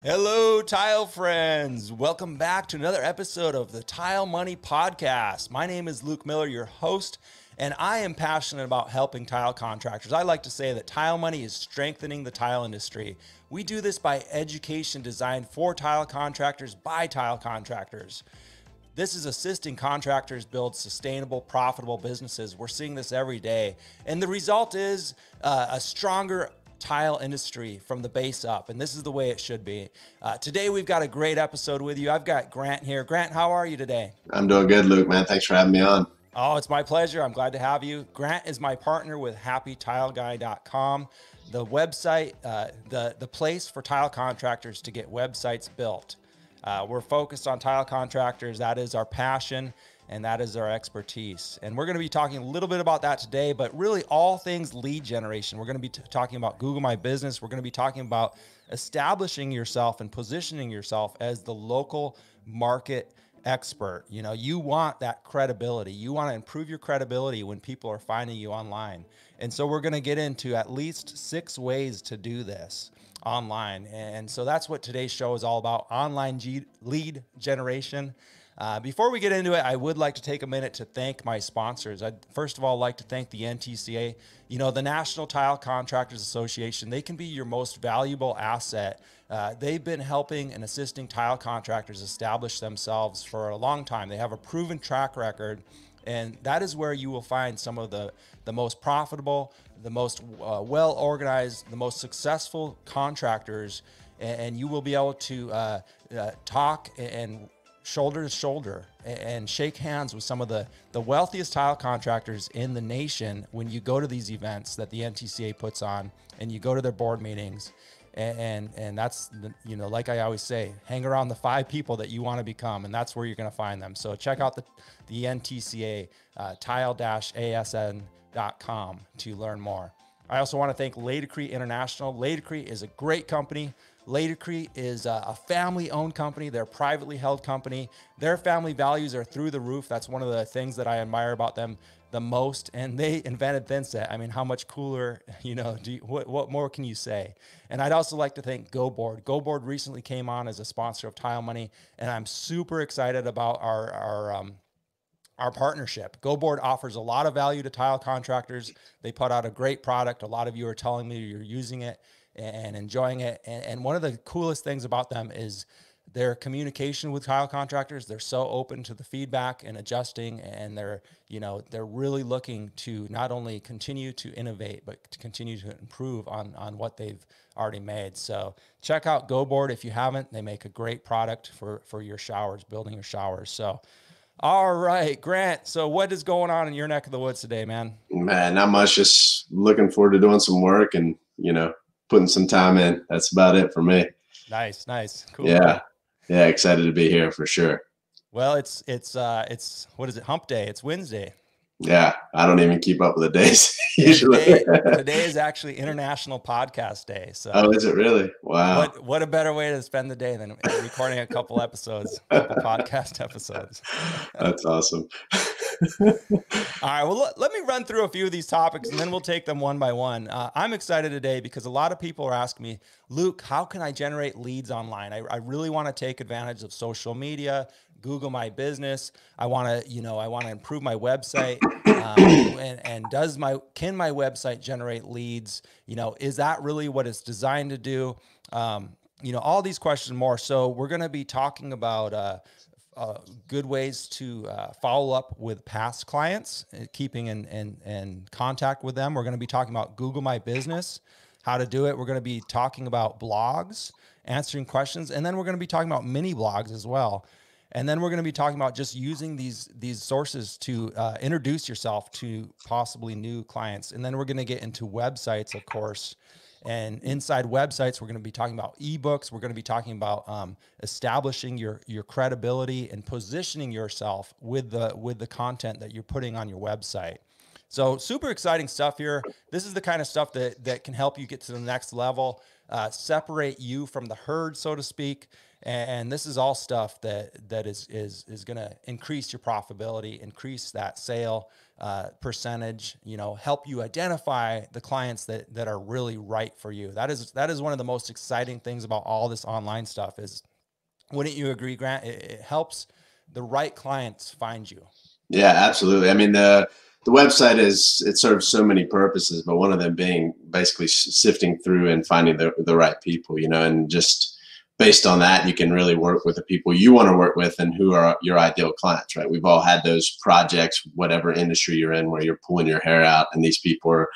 Hello, tile friends. Welcome back to another episode of the Tile Money Podcast. My name is Luke Miller, your host, and I am passionate about helping tile contractors. I like to say that Tile Money is strengthening the tile industry. We do this by education designed for tile contractors by tile contractors. This is assisting contractors build sustainable, profitable businesses. We're seeing this every day. And the result is a stronger tile industry from the base up. And this is the way it should be. Today, we've got a great episode with you. I've got Grant here. Grant, how are you today? I'm doing good, Luke, man. Thanks for having me on. Oh, it's my pleasure. I'm glad to have you. Grant is my partner with happytileguy.com, the website, the place for tile contractors to get websites built. We're focused on tile contractors. That is our passion, and that is our expertise. And we're going to be talking a little bit about that today, but really all things lead generation. We're going to be talking about Google My Business. We're going to be talking about establishing yourself and positioning yourself as the local market expert. You know, you want that credibility. You want to improve your credibility when people are finding you online. And so we're going to get into at least 6 ways to do this online. And so that's what today's show is all about, online lead generation. Before we get into it, I would like to take a minute to thank my sponsors. I'd first of all like to thank the NTCA, the National Tile Contractors Association. They can be your most valuable asset. They've been helping and assisting tile contractors establish themselves for a long time. They have a proven track record, and that is where you will find some of the most profitable, the most well-organized, the most successful contractors, and you will be able to talk and shoulder to shoulder and shake hands with some of the wealthiest tile contractors in the nation when you go to these events that the NTCA puts on and you go to their board meetings. And that's, like I always say, hang around the 5 people that you want to become, and that's where you're going to find them. So check out the NTCA, tile-asn.com to learn more. I also want to thank Laticrete International. Laticrete is a great company. Laticrete is a family-owned company. They're a privately held company. Their family values are through the roof. That's one of the things that I admire about them the most. And they invented thinset. I mean, how much cooler, what more can you say? And I'd also like to thank GoBoard. GoBoard recently came on as a sponsor of Tile Money, and I'm super excited about our partnership. GoBoard offers a lot of value to tile contractors. They put out a great product. A lot of you are telling me you're using it and enjoying it. And one of the coolest things about them is their communication with tile contractors. They're so open to the feedback and adjusting, and they're really looking to not only continue to innovate, but to continue to improve on what they've already made. So check out GoBoard if you haven't. They make a great product for your showers, building your showers. So, all right, Grant. So what is going on in your neck of the woods today, man? Man, not much. Just looking forward to doing some work and, putting some time in. That's about it for me. Nice. Cool. Yeah. Yeah. Excited to be here for sure. Well, it's what is it? Hump day. It's Wednesday. Yeah. I don't even keep up with the days usually. Today is actually International Podcast Day. So, oh, is it really? Wow. What a better way to spend the day than recording a couple podcast episodes. That's awesome. All right. Well, let me run through a few of these topics and then we'll take them one by one. I'm excited today because a lot of people are asking me, Luke, how can I generate leads online? I really want to take advantage of social media, Google My Business. I want to improve my website. Can my website generate leads? Is that really what it's designed to do? All these questions and more. So we're going to be talking about good ways to follow up with past clients, keeping in contact with them. We're going to be talking about Google My Business, how to do it. We're going to be talking about blogs, answering questions, and then we're going to be talking about mini blogs as well. And then we're going to be talking about just using these sources to introduce yourself to possibly new clients. And then we're going to get into websites, of course. And inside websites, we're going to be talking about ebooks. We're going to be talking about establishing your credibility and positioning yourself with the content that you're putting on your website. So super exciting stuff here. This is the kind of stuff that can help you get to the next level. separate you from the herd, so to speak. And this is all stuff that is going to increase your profitability, increase that sale percentage, help you identify the clients that are really right for you. That is one of the most exciting things about all this online stuff is, wouldn't you agree, Grant? It helps the right clients find you. Yeah, absolutely. I mean, the website it serves so many purposes, but one of them being basically sifting through and finding the right people, and just based on that, you can really work with the people you want to work with and who are your ideal clients, right? We've all had those projects, whatever industry you're in, where you're pulling your hair out and these people are,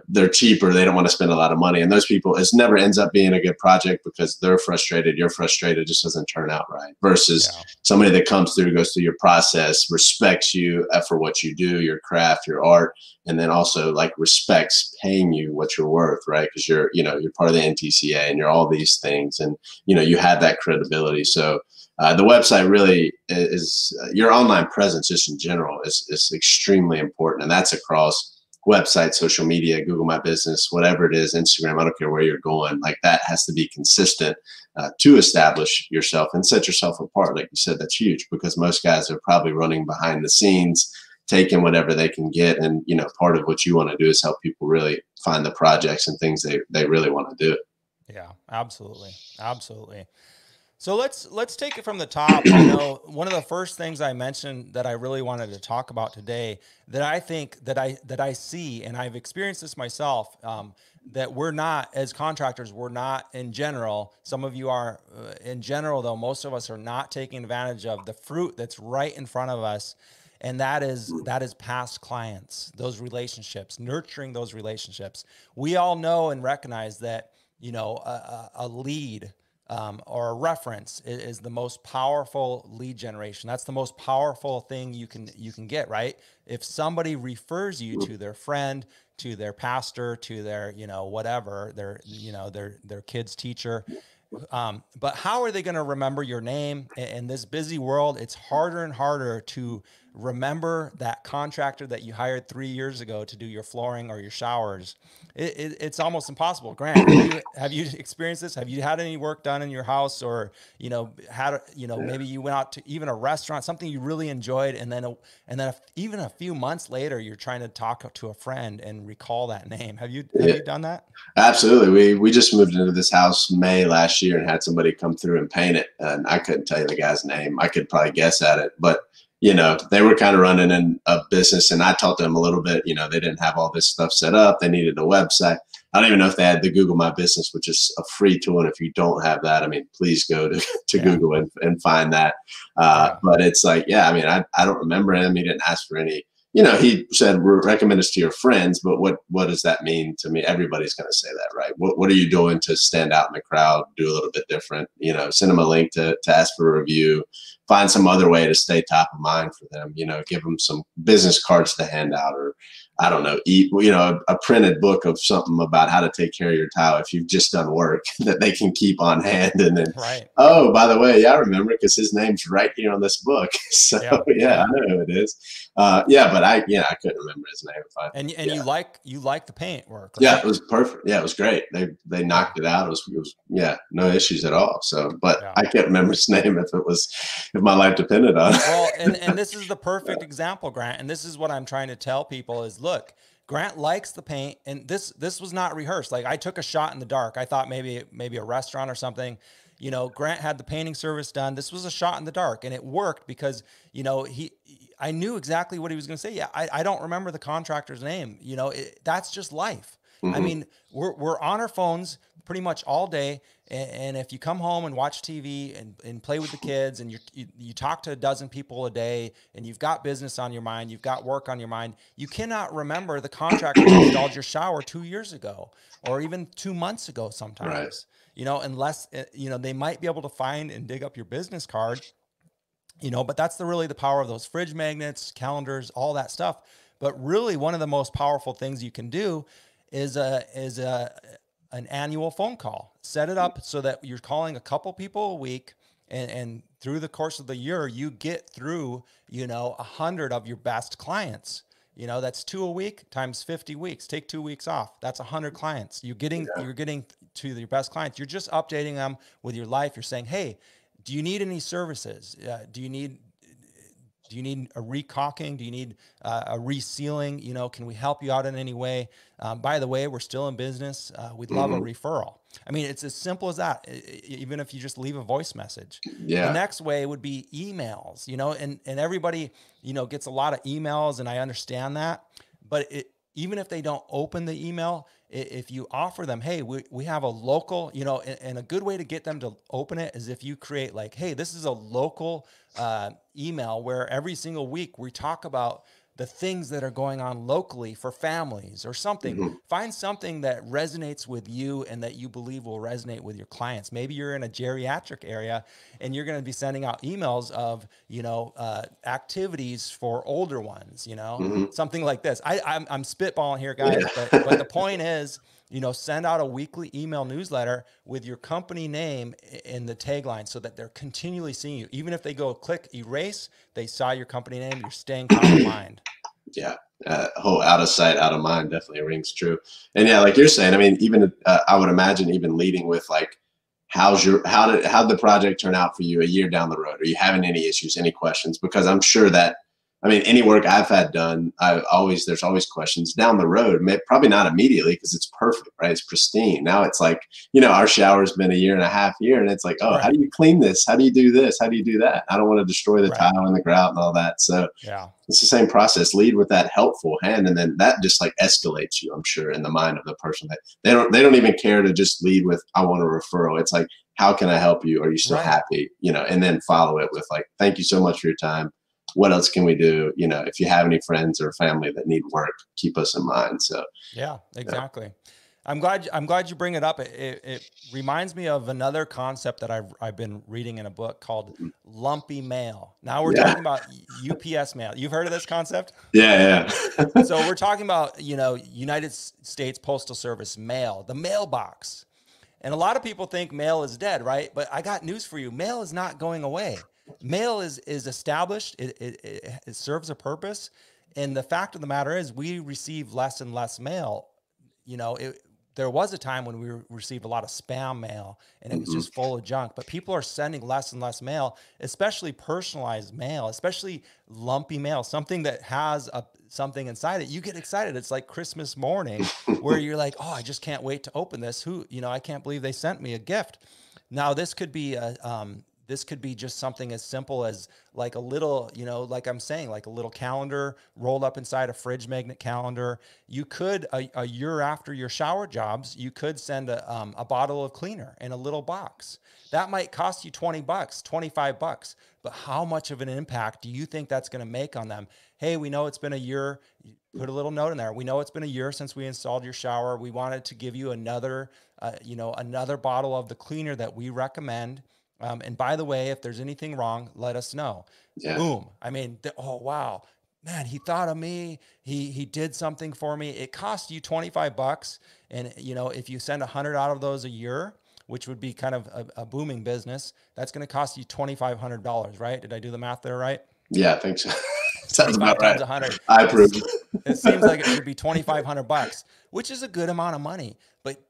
they're cheaper. They don't want to spend a lot of money. And those people, it never ends up being a good project because they're frustrated. You're frustrated. It just doesn't turn out right. Versus somebody that comes through, goes through your process, respects you for what you do, your craft, your art, and then also like respects paying you what you're worth, right? Because you're part of the NTCA and you're all these things, and you have that credibility. So the website really is your online presence, just in general, is extremely important, and that's across website, social media, Google My Business, whatever it is, Instagram. I don't care where you're going. Like that has to be consistent to establish yourself and set yourself apart. Like you said, that's huge because most guys are probably running behind the scenes, taking whatever they can get. And, part of what you want to do is help people really find the projects and things they really want to do. Yeah, absolutely. Absolutely. So let's take it from the top. One of the first things I mentioned that I really wanted to talk about today that I think that I see, and I've experienced this myself, that we're not, as contractors, we're not in general, some of you are in general, though most of us are not taking advantage of the fruit that's right in front of us. And that is past clients, those relationships, nurturing those relationships. We all know and recognize that, a lead, or a reference is the most powerful lead generation. That's the most powerful thing you can get, right? If somebody refers you to their friend, to their pastor, to their, whatever, their kid's teacher. But how are they going to remember your name in this busy world? It's harder and harder to remember that contractor that you hired 3 years ago to do your flooring or your showers. It's almost impossible. Grant, have you experienced this? Have you had any work done in your house, or maybe you went out to even a restaurant, something you really enjoyed, and then even a few months later, you're trying to talk to a friend and recall that name. Have you done that? Absolutely. We just moved into this house May last year and had somebody come through and paint it, and I couldn't tell you the guy's name. I could probably guess at it, but they were kind of running in a business, and I taught them a little bit. They didn't have all this stuff set up. They needed a website. I don't even know if they had the Google My Business, which is a free tool. And if you don't have that, I mean, please go to Google and find that. But it's like, I don't remember him. He didn't ask for any. He said, recommend us to your friends, but what does that mean to me? Everybody's going to say that, right? What are you doing to stand out in the crowd, do a little bit different? Send them a link to ask for a review, find some other way to stay top of mind for them, give them some business cards to hand out, or I don't know, a printed book of something about how to take care of your tile if you've just done work that they can keep on hand. And then, oh, by the way, I remember because his name's right here on this book. So I know who it is. But I couldn't remember his name. You like the paint work, right? Yeah, it was perfect. Yeah, it was great. They knocked it out. It was no issues at all. So, but I can't remember his name if my life depended on it. Well, and this is the perfect example, Grant. And this is what I'm trying to tell people is, look, Grant likes the paint, and this was not rehearsed. Like, I took a shot in the dark. I thought maybe a restaurant or something. Grant had the painting service done. This was a shot in the dark, and it worked because, I knew exactly what he was going to say. Yeah, I don't remember the contractor's name. That's just life. Mm-hmm. I mean, we're on our phones pretty much all day. And if you come home and watch TV and play with the kids, and you talk to a dozen people a day, and you've got business on your mind, you've got work on your mind, you cannot remember the contractor who installed your shower 2 years ago, or even 2 months ago sometimes. Right. Unless, they might be able to find and dig up your business card, but that's really the power of those fridge magnets, calendars, all that stuff. But really, one of the most powerful things you can do is an annual phone call. Set it up so that you're calling a couple people a week, and through the course of the year, you get through, 100 of your best clients. that's 2 a week times 50 weeks. Take 2 weeks off. That's 100 clients. You're getting to your best clients. You're just updating them with your life. You're saying, hey, do you need any services? Do you need a recaulking? Do you need a resealing? Can we help you out in any way? By the way, we're still in business. We'd love a referral. I mean, it's as simple as that. Even if you just leave a voice message. Yeah. The next way would be emails, and everybody, gets a lot of emails, and I understand that, but even if they don't open the email, if you offer them, hey, we have a local, and a good way to get them to open it is if you create like, hey, this is a local email where every single week we talk about the things that are going on locally for families or something. Find something that resonates with you and that you believe will resonate with your clients. Maybe you're in a geriatric area and you're going to be sending out emails of, activities for older ones, something like this. I'm spitballing here, guys, but the point is, send out a weekly email newsletter with your company name in the tagline so that they're continually seeing you. Even if they go click erase, they saw your company name, you're staying top of mind. Yeah. Whole out of sight, out of mind definitely rings true. And yeah, like you're saying, I mean, even I would imagine even leading with like, how did the project turn out for you a year down the road? Are you having any issues, any questions? Because I'm sure that, I mean, any work I've had done, there's always questions down the road. Probably not immediately because it's perfect, right? It's pristine. Now it's like, our shower's been a year and a half here, and it's like, oh, How do you clean this? How do you do this? How do you do that? I don't want to destroy the tile and the grout and all that. So yeah, it's the same process. Lead with that helpful hand, and then that just like escalates you, I'm sure, in the mind of the person. That they don't even care to just lead with, I want a referral. It's like, how can I help you? Are you still happy? And then follow it with like, thank you so much for your time. What else can we do? If you have any friends or family that need work, keep us in mind. So yeah, exactly. I'm glad you bring it up. It reminds me of another concept that I've been reading in a book called lumpy mail. Now we're talking about UPS mail. You've heard of this concept? Yeah. So we're talking about, United States Postal Service mail, the mailbox. And a lot of people think mail is dead, right? But I got news for you. Mail is not going away. Mail is established. It serves a purpose. And the fact of the matter is we receive less and less mail. There was a time when we received a lot of spam mail and it was just full of junk, but people are sending less and less mail, especially personalized mail, especially lumpy mail, something that has something inside it. You get excited. It's like Christmas morning where you're like, oh, I just can't wait to open this. I can't believe they sent me a gift. Now this could be this could be just something as simple as like a little, like I'm saying, like a little calendar rolled up inside a fridge magnet calendar. You could, a year after your shower jobs, you could send a bottle of cleaner in a little box. That might cost you $20, $25, but how much of an impact do you think that's going to make on them? Hey, we know it's been a year. Put a little note in there. We know it's been a year since we installed your shower. We wanted to give you another, another bottle of the cleaner that we recommend. And by the way, if there's anything wrong, let us know. Yeah. Boom. I mean, oh, wow, man, he thought of me. He did something for me. It cost you $25. And if you send 100 out of those a year, which would be kind of a booming business, that's going to cost you $2,500, right? Did I do the math there right? Yeah, I think so. Sounds about right. 100. I approve. It seems like it should be $2,500, which is a good amount of money. But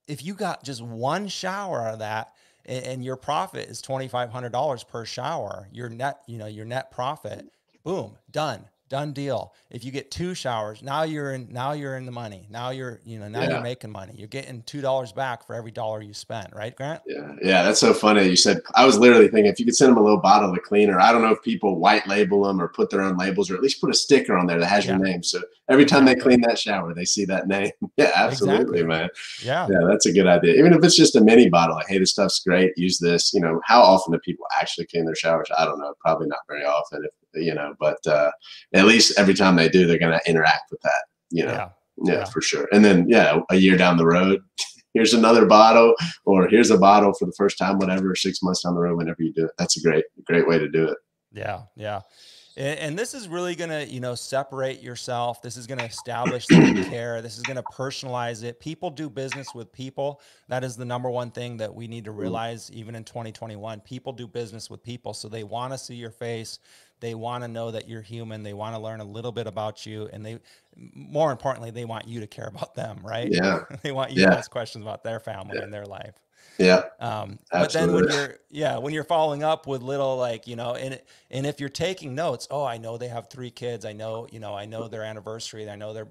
if you got just one shower out of that, and your profit is $2,500 per shower, your net profit, boom, done deal. If you get 2 showers, now you're in the money. Now you're making money. You're getting $2 back for every dollar you spent, right, Grant? Yeah. That's so funny. You said, I was literally thinking if you could send them a little bottle of cleaner, I don't know if people white label them or put their own labels or at least put a sticker on there that has your name. So every time they clean that shower, they see that name. Yeah, absolutely, man. Yeah, that's a good idea. Even if it's just a mini bottle, like, hey, this stuff's great. Use this. How often do people actually clean their showers? I don't know. Probably not very often. But at least every time they do, they're going to interact with that. Yeah, for sure. And then a year down the road, here's another bottle, or here's a bottle for the first time, whatever, 6 months down the road, whenever you do it. That's a great way to do it. Yeah. And this is really going to, separate yourself. This is going to establish that you care. This is going to personalize it. People do business with people. That is the number one thing that we need to realize, even in 2021. People do business with people. So they want to see your face. They want to know that you're human. They want to learn a little bit about you. And more importantly, they want you to care about them, right? Yeah. They want you to ask questions about their family and their life. Yeah. But then when you're following up with little, like, and if you're taking notes, oh, I know they have 3 kids. I know their anniversary. I know their,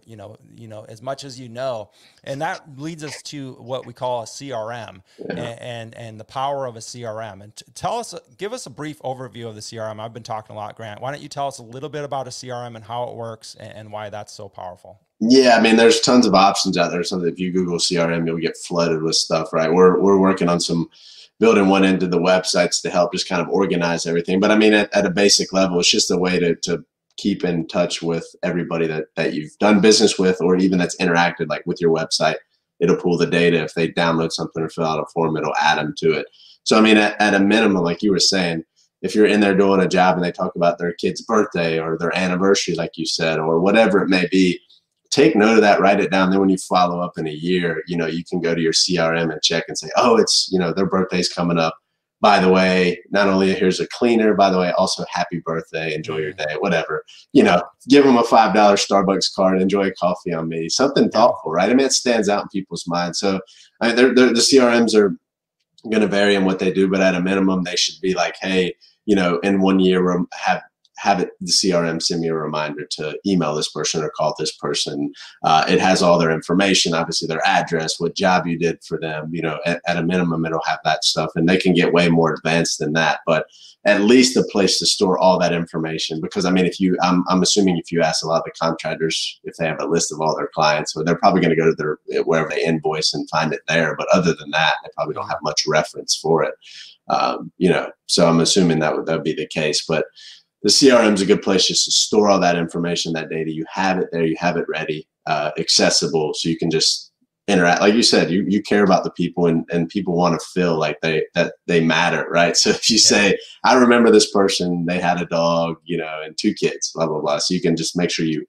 as much as and that leads us to what we call a CRM and the power of a CRM. And give us a brief overview of the CRM. I've been talking a lot, Grant. Why don't you tell us a little bit about a CRM and how it works and why that's so powerful? Yeah, I mean, there's tons of options out there. So if you Google CRM, you'll get flooded with stuff, right? We're working on building one into the websites to help just kind of organize everything. But I mean, at a basic level, it's just a way to keep in touch with everybody that you've done business with, or even that's interacted like with your website. It'll pull the data. If they download something or fill out a form, it'll add them to it. So I mean, at a minimum, like you were saying, if you're in there doing a job and they talk about their kid's birthday or their anniversary, like you said, or whatever it may be, take note of that, write it down. Then when you follow up in a year, you can go to your CRM and check and say, oh, it's, their birthday's coming up. By the way, not only here's a cleaner, by the way, also happy birthday, enjoy your day, whatever. Give them a $5 Starbucks card, enjoy a coffee on me, something thoughtful, right? I mean, it stands out in people's minds. So I mean, the CRMs are going to vary in what they do, but at a minimum, they should be like, hey, in 1 year, have the CRM send me a reminder to email this person or call this person. It has all their information, obviously their address, what job you did for them. At a minimum, it'll have that stuff, and they can get way more advanced than that. But at least a place to store all that information, because I mean, I'm assuming if you ask a lot of the contractors if they have a list of all their clients, so they're probably going to go to wherever they invoice and find it there. But other than that, they probably don't have much reference for it. So I'm assuming that would be the case, but the CRM is a good place just to store all that information, that data. You have it there, you have it ready, accessible, so you can just interact. Like you said, you care about the people, and people want to feel like they matter, right? So if you say, I remember this person, they had a dog, and 2 kids, blah, blah, blah. So you can just make sure you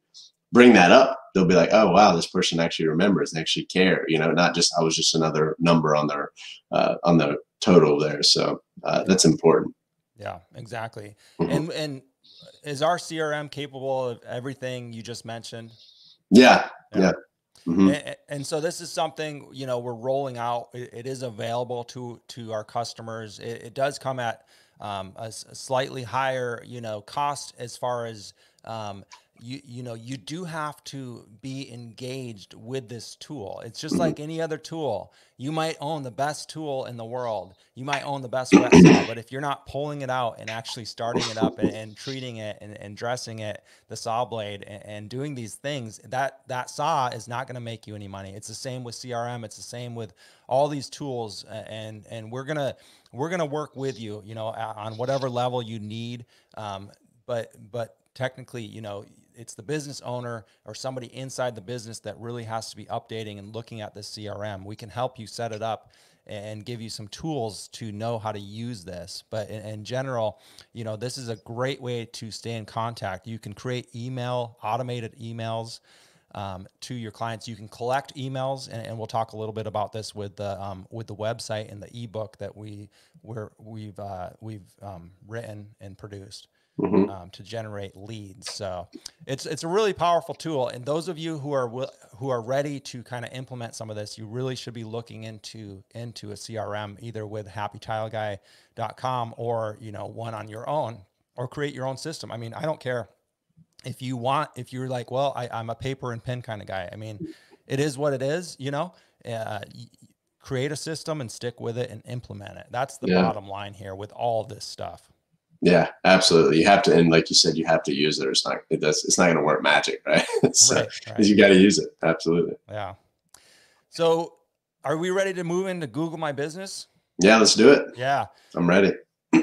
bring that up. They'll be like, oh, wow, this person actually remembers, they actually care, not just, I was just another number on the total there. So that's important. Yeah, exactly. And is our CRM capable of everything you just mentioned? Yeah. And so this is something, we're rolling out. It is available to our customers. It does come at a slightly higher, cost, as far as you do have to be engaged with this tool. It's just like any other tool. You might own the best tool in the world. You might own the best wet saw, but if you're not pulling it out and actually starting it up and treating it and dressing it, the saw blade, and doing these things, that saw is not going to make you any money. It's the same with CRM. It's the same with all these tools. And we're going to work with you, on whatever level you need. But technically, it's the business owner or somebody inside the business that really has to be updating and looking at the CRM. We can help you set it up and give you some tools to know how to use this. But in general, this is a great way to stay in contact. You can create automated emails to your clients. You can collect emails, and we'll talk a little bit about this with the website and the ebook that we've written and produced. To generate leads. So it's a really powerful tool. And those of you who are ready to kind of implement some of this, you really should be looking into a CRM, either with happytileguy.com or, one on your own, or create your own system. I mean, I don't care if you're like, well, I'm a paper and pen kind of guy. I mean, it is what it is, create a system and stick with it and implement it. That's the bottom line here with all this stuff. Yeah, absolutely. You have to, and like you said, you have to use it, or it's not going to work magic, right? So right. You got to use it. Absolutely. Yeah. So are we ready to move into Google My Business? Yeah, let's do it. Yeah. I'm ready.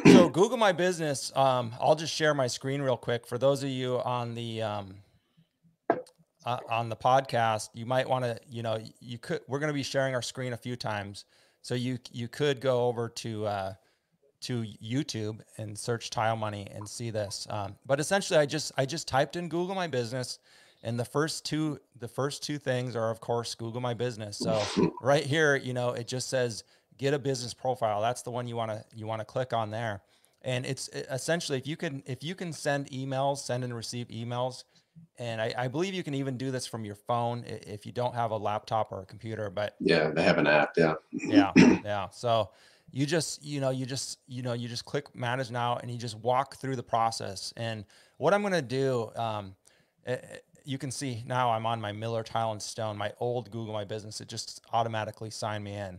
So Google My Business, I'll just share my screen real quick. For those of you on the podcast, you might want to, we're going to be sharing our screen a few times. So you could go over to to YouTube and search Tile Money and see this. But essentially, I just typed in Google My Business, and the first two things are, of course, Google My Business. So right here, you know, it just says get a business profile. That's the one you want to click on there. And it's essentially, if you can send emails, send and receive emails, and I believe you can even do this from your phone if you don't have a laptop or a computer. But yeah, they have an app. Yeah. yeah. So you just click manage now, and you just walk through the process. And what I'm going to do, you can see now I'm on my Miller Tile and Stone, my old Google My Business. It just automatically signed me in.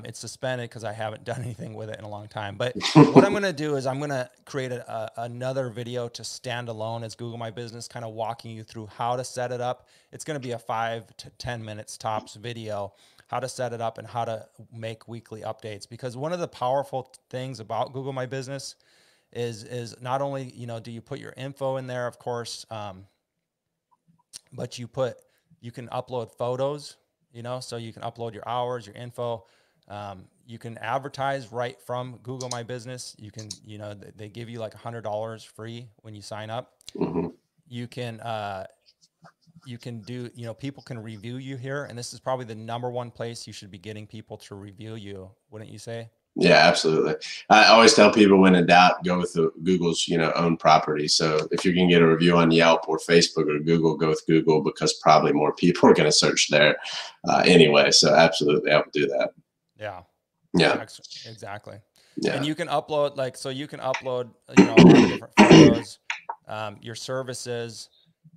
It's suspended because I haven't done anything with it in a long time. But what I'm going to do is I'm going to create another video to stand alone as Google My Business, kind of walking you through how to set it up. It's going to be a 5 to 10 minutes tops video, how to set it up and how to make weekly updates. Because one of the powerful things about Google My Business is not only, you know, do you put your info in there, of course, but you can upload photos, you know, so you can upload your hours, your info. You can advertise right from Google My Business. You can, you know, they give you like $100 free when you sign up. You can do, you know, people can review you here. And this is probably the #1 place you should be getting people to review you. Wouldn't you say? Yeah, absolutely. I always tell people, when in doubt, go with Google's, you know, own property. So if you can get a review on Yelp or Facebook or Google, go with Google, because probably more people are going to search there anyway. So absolutely, I would do that. Yeah. Yeah. Exactly. Yeah. And you can upload, like, so you can upload, you know, a lot of different photos, your services,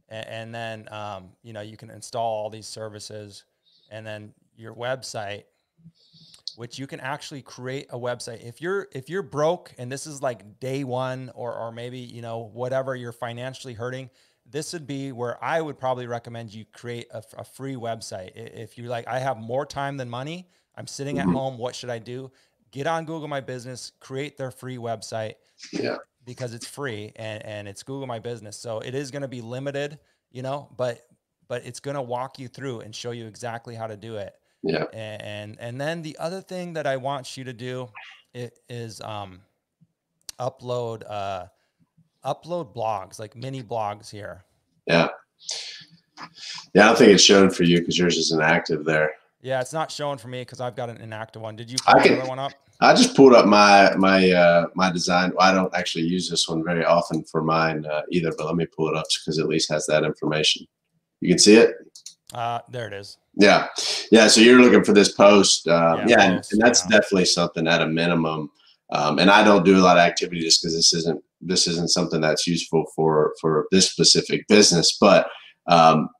and then, you know, you can install all these services, and then your website, which you can actually create a website. If you're broke and this is like day one, or maybe, you know, whatever, you're financially hurting, this would be where I would probably recommend you create a free website. If you're like, I have more time than money, I'm sitting at home, what should I do? Get on Google My Business, create their free website. Yeah. Because it's free, and it's Google My Business. So it is going to be limited, you know, but it's going to walk you through and show you exactly how to do it. Yeah. And then the other thing that I want you to do is upload blogs, like mini blogs here. Yeah. Yeah. I don't think it's shown for you because yours isn't active there. Yeah, it's not showing for me because I've got an inactive one. Did you pull another one up? I just pulled up my design. I don't actually use this one very often for mine either, but let me pull it up because it at least has that information. You can see it. There it is. Yeah. Yeah. So you're looking for this post. Post, and that's definitely something at a minimum. And I don't do a lot of activity just because this isn't something that's useful for this specific business, but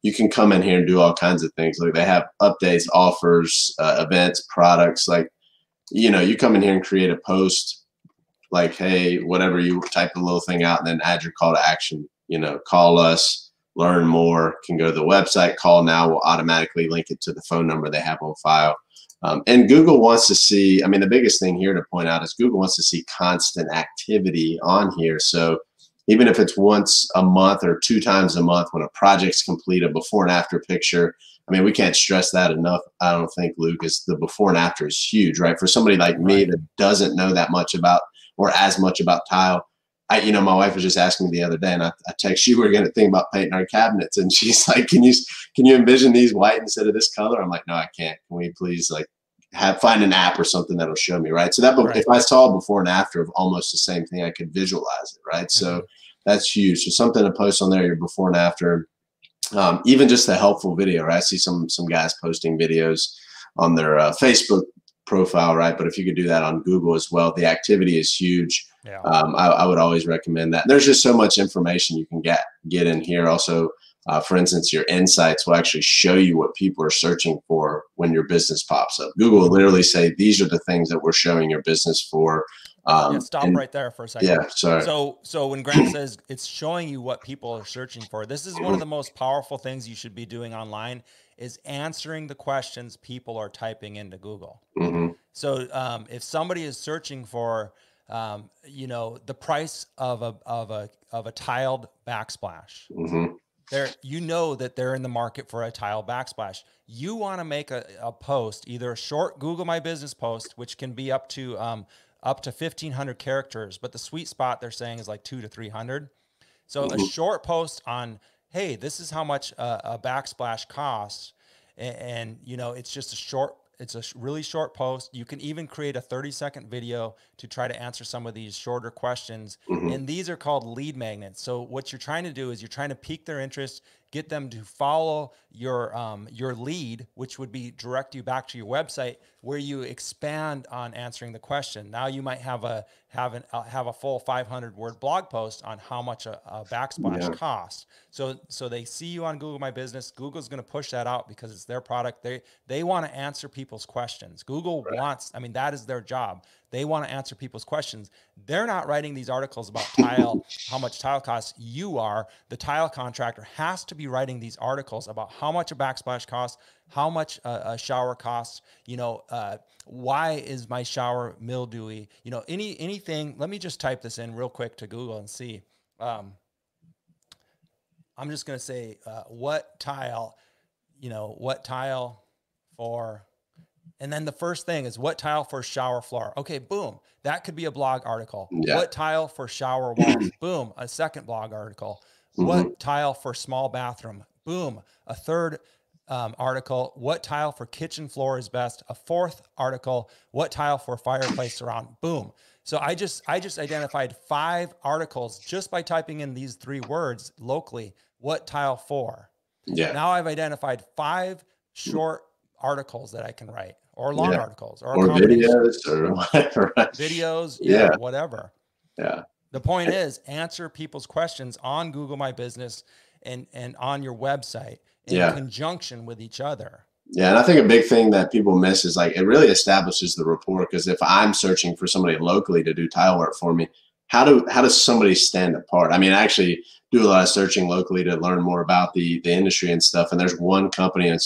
you can come in here and do all kinds of things. Like, they have updates, offers, events, products. Like, you know, you come in here and create a post like, hey, whatever, you type a little thing out and then add your call to action, you know, call us, learn more, can go to the website, call now, will automatically link it to the phone number they have on file. And Google wants to see, I mean, the biggest thing here to point out is Google wants to see constant activity on here. So even if it's once a month or 2 times a month, when a project's complete, a before and after picture. I mean, we can't stress that enough. I don't think, Luke, is the before and after is huge, right? For somebody like me that doesn't know that much about, or as much about tile. You know, my wife was just asking me the other day, and I text you, we're going to think about painting our cabinets. And she's like, can you envision these white instead of this color? I'm like, no, I can't. Can we please find an app or something that'll show me, right? So if I saw before and after of almost the same thing, I could visualize it, right? So that's huge. So something to post on there, your before and after. Even just a helpful video, right? I see some guys posting videos on their Facebook profile, right? But if you could do that on Google as well, the activity is huge. Yeah. I would always recommend that. There's just so much information you can get in here. Also, for instance, your insights will actually show you what people are searching for when your business pops up. Google will literally say, these are the things that we're showing your business for. Stop right there for a second. Yeah, sorry. So when Grant says it's showing you what people are searching for, this is one of the most powerful things you should be doing online, is answering the questions people are typing into Google. So if somebody is searching for, you know, the price of a tiled backsplash, you know that they're in the market for a tile backsplash. You want to make a post, either a short Google My Business post, which can be up to up to 1,500 characters, but the sweet spot they're saying is like 200 to 300. So a Mm-hmm. short post on, hey, this is how much a backsplash costs. And, you know, it's just it's a really short post. You can even create a 30-second video to try to answer some of these shorter questions. Mm-hmm. And these are called lead magnets. So what you're trying to do is you're trying to pique their interest, get them to follow your lead, which would be direct you back to your website where you expand on answering the question. Now you might have a full 500-word blog post on how much a backsplash costs. So they see you on Google My Business. Google's going to push that out because it's their product. They want to answer people's questions. Google wants, I mean, that is their job. They want to answer people's questions. They're not writing these articles about tile, how much tile costs. You are. The tile contractor has to be writing these articles about how much a backsplash costs, how much a shower costs, you know, why is my shower mildewy, you know, anything. Let me just type this in real quick to Google and see. I'm just going to say, what tile for, and then the first thing is what tile for shower floor. Okay, boom. That could be a blog article. Yeah. What tile for shower walls? Boom. A second blog article. What tile for small bathroom? Boom. A third article. What tile for kitchen floor is best? A fourth article. What tile for fireplace surround? Boom. So I just identified 5 articles just by typing in these 3 words locally. What tile for? Yeah. Now I've identified 5 short articles that I can write, or long articles, or videos, or whatever. Videos, whatever. Yeah. The point is, answer people's questions on Google My Business and on your website in conjunction with each other. Yeah, and I think a big thing that people miss is like it really establishes the rapport, because if I'm searching for somebody locally to do tile work for me, how does somebody stand apart? I mean, I actually do a lot of searching locally to learn more about the industry and stuff. And there's one company in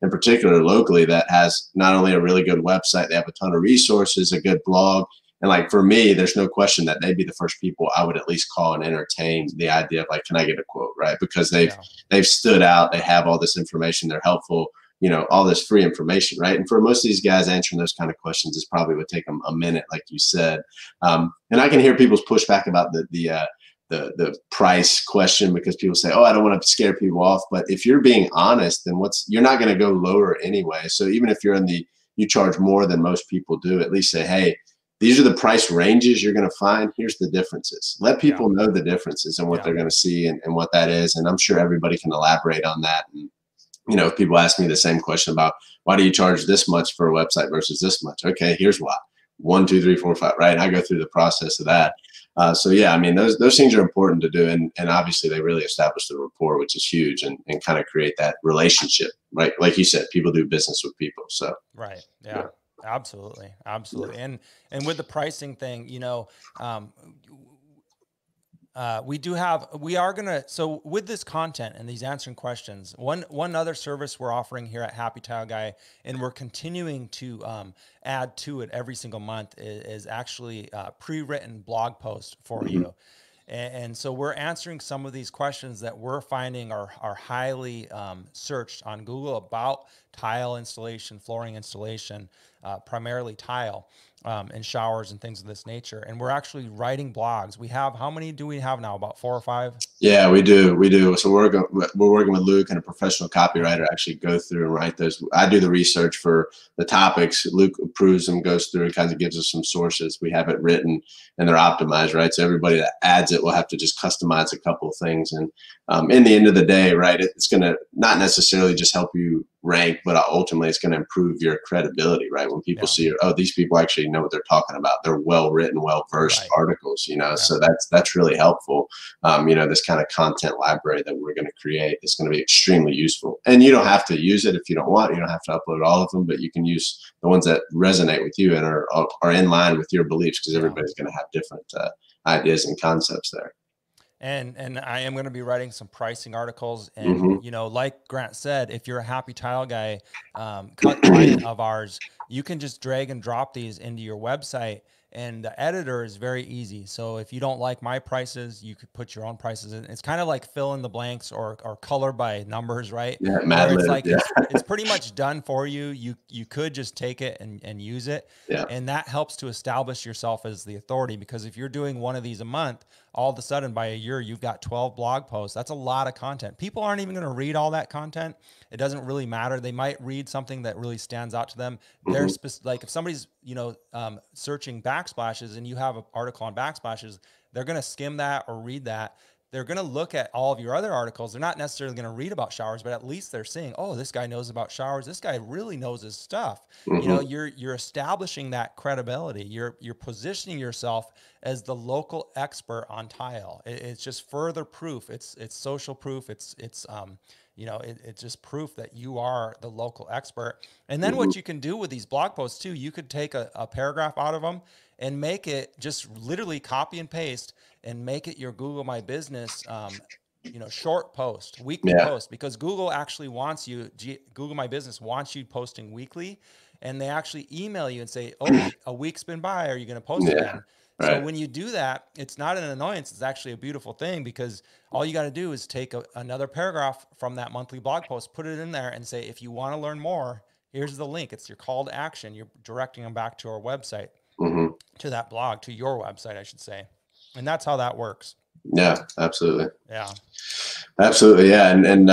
particular locally that has not only a really good website, they have a ton of resources, a good blog. And like for me, there's no question that they'd be the first people I would at least call and entertain the idea of like, can I get a quote, right? Because they've stood out, they have all this information, they're helpful, you know, all this free information, right? And for most of these guys, answering those kind of questions is probably would take them a minute, like you said. And I can hear people's pushback about the price question, because people say, oh, I don't want to scare people off. But if you're being honest, then you're not going to go lower anyway. So even if you're you charge more than most people do, at least say, hey, these are the price ranges you're going to find. Here's the differences. Let people know the differences and what they're going to see and what that is. And I'm sure everybody can elaborate on that. And, you know, if people ask me the same question about why do you charge this much for a website versus this much? Okay, here's why. 1, 2, 3, 4, 5, right? And I go through the process of that. So yeah, I mean, those things are important to do. And obviously they really establish the rapport, which is huge, and kind of create that relationship, right? Like you said, people do business with people. So, right. Yeah. Absolutely. Absolutely. And with the pricing thing, you know, so with this content and these answering questions, one other service we're offering here at Happy Tile Guy, and we're continuing to add to it every single month, is actually pre-written blog posts for you. And so we're answering some of these questions that we're finding are highly searched on Google about tile installation, flooring installation, primarily tile, and showers and things of this nature. And we're actually writing blogs. We have, how many do we have now? About 4 or 5? Yeah, we do. So we're working with Luke and a professional copywriter actually go through and write those. I do the research for the topics. Luke approves them, goes through and kind of gives us some sources. We have it written and they're optimized, right? So everybody that adds it will have to just customize a couple of things. And in the end of the day, right, it's going to not necessarily just help you rank, but ultimately it's going to improve your credibility, right? When people see, oh, these people actually know what they're talking about. They're well-written, well-versed articles, you know, so that's really helpful. You know, this kind of content library that we're going to create is going to be extremely useful. And you don't have to use it if you don't want. You don't have to upload all of them, but you can use the ones that resonate with you and are in line with your beliefs, because everybody's going to have different ideas and concepts there. And I am going to be writing some pricing articles. And, you know, like Grant said, if you're a Happy Tile Guy client of ours, you can just drag and drop these into your website And the editor is very easy. So if you don't like my prices, you could put your own prices in. It's kind of like fill in the blanks or color by numbers, right? Yeah, Where Mad it's Lib, like, yeah. it's pretty much done for you. You could just take it and use it. Yeah. And that helps to establish yourself as the authority, because if you're doing one of these a month, all of a sudden by a year, you've got 12 blog posts. That's a lot of content. People aren't even going to read all that content. It doesn't really matter. They might read something that really stands out to them. They're like, if somebody's, searching backsplashes and you have an article on backsplashes, they're going to skim that or read that. They're going to look at all of your other articles. They're not necessarily going to read about showers, but at least they're seeing, oh, this guy knows about showers. This guy really knows his stuff. You're establishing that credibility. You're positioning yourself as the local expert on tile. It's just further proof. It's social proof. It's just proof that you are the local expert. And then what you can do with these blog posts too, you could take a paragraph out of them and make it just literally copy and paste and make it your Google My Business, short post, weekly post, because Google actually wants you, Google My Business wants you posting weekly, and they actually email you and say, oh, a week's been by, are you going to post again? Right. So when you do that, it's not an annoyance. It's actually a beautiful thing, because all you got to do is take another paragraph from that monthly blog post, put it in there and say, if you want to learn more, here's the link. It's your call to action. You're directing them back to our website, to that blog, to your website, I should say. And that's how that works. Yeah, absolutely. Yeah, absolutely. Yeah. And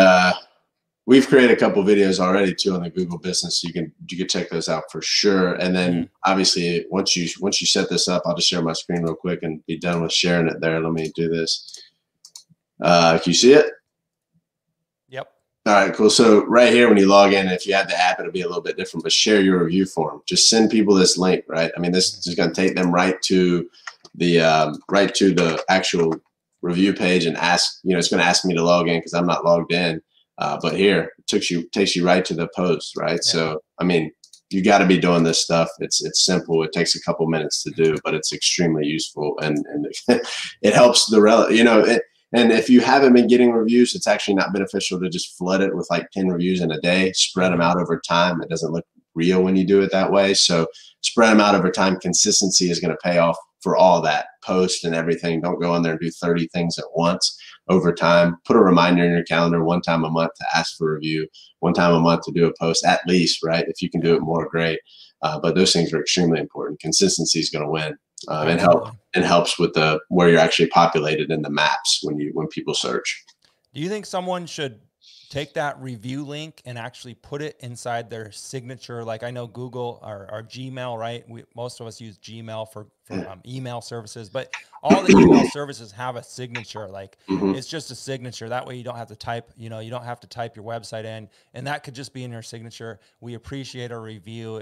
we've created a couple videos already too on the Google business. So you can check those out for sure. And then obviously once you set this up, I'll just share my screen real quick and be done with sharing it there. Let me do this. Can you see it? Yep. All right, cool. So right here, when you log in, if you have the app, it'll be a little bit different, but share your review form. Just send people this link, right? I mean, this is going to take them right to the actual review page and ask, it's going to ask me to log in because I'm not logged in. But here it takes you right to the post, right? Yeah. So, I mean, you got to be doing this stuff. It's simple. It takes a couple minutes to do, but it's extremely useful, and it helps and if you haven't been getting reviews, it's actually not beneficial to just flood it with like 10 reviews in a day. Spread them out over time. It doesn't look real when you do it that way. So spread them out over time. Consistency is going to pay off for all that. Post and everything. Don't go in there and do 30 things at once. Over time, put a reminder in your calendar one time a month to ask for a review, one time a month to do a post at least, right? If you can do it more, great. But those things are extremely important. Consistency is going to win. And helps with where you're actually populated in the maps when people search. Do you think someone should take that review link and actually put it inside their signature? Like, I know Google or Gmail, right? Most of us use Gmail for email services, but all the email services have a signature. Like, it's just a signature. That way you don't have to type, you don't have to type your website in, and that could just be in your signature. We appreciate a review.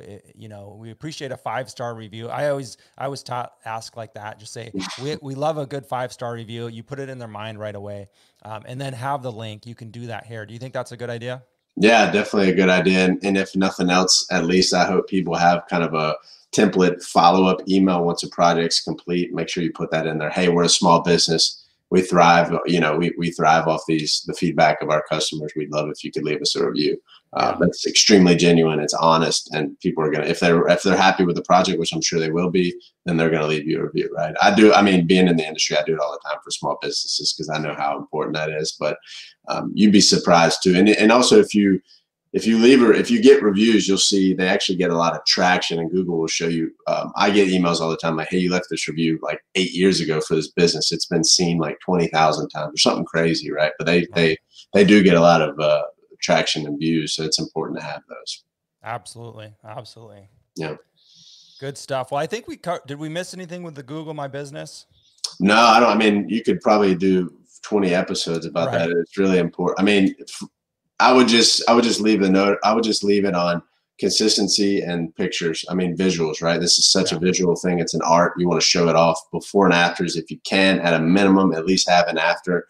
We appreciate a 5-star review. I was ask like that. Just say, we love a good 5-star review. You put it in their mind right away. And then have the link. You can do that here. Do you think that's a good idea? Yeah, definitely a good idea. And if nothing else, at least I hope people have kind of a template follow-up email once a project's complete. Make sure you put that in there. Hey, we're a small business. We thrive, we thrive off the feedback of our customers. We'd love if you could leave us a review. That's extremely genuine. It's honest, and people are gonna, if they're happy with the project, which I'm sure they will be, then they're gonna leave you a review, right? Being in the industry, I do it all the time for small businesses because I know how important that is. But you'd be surprised too, and also if you get reviews, you'll see they actually get a lot of traction, and Google will show you. I get emails all the time like, hey, you left this review like 8 years ago for this business. It's been seen like 20,000 times or something crazy, right? But they do get a lot of traction and views, so it's important to have those. Absolutely. Absolutely. Yeah. Good stuff. Well, I think did we miss anything with the Google My Business? No, I don't. I mean, you could probably do 20 episodes about that. It's really important. I mean, I would just leave the note. I would just leave it on consistency and pictures. I mean, visuals, right? This is such a visual thing. It's an art. You want to show it off. Before and afters, if you can, at a minimum, at least have an after.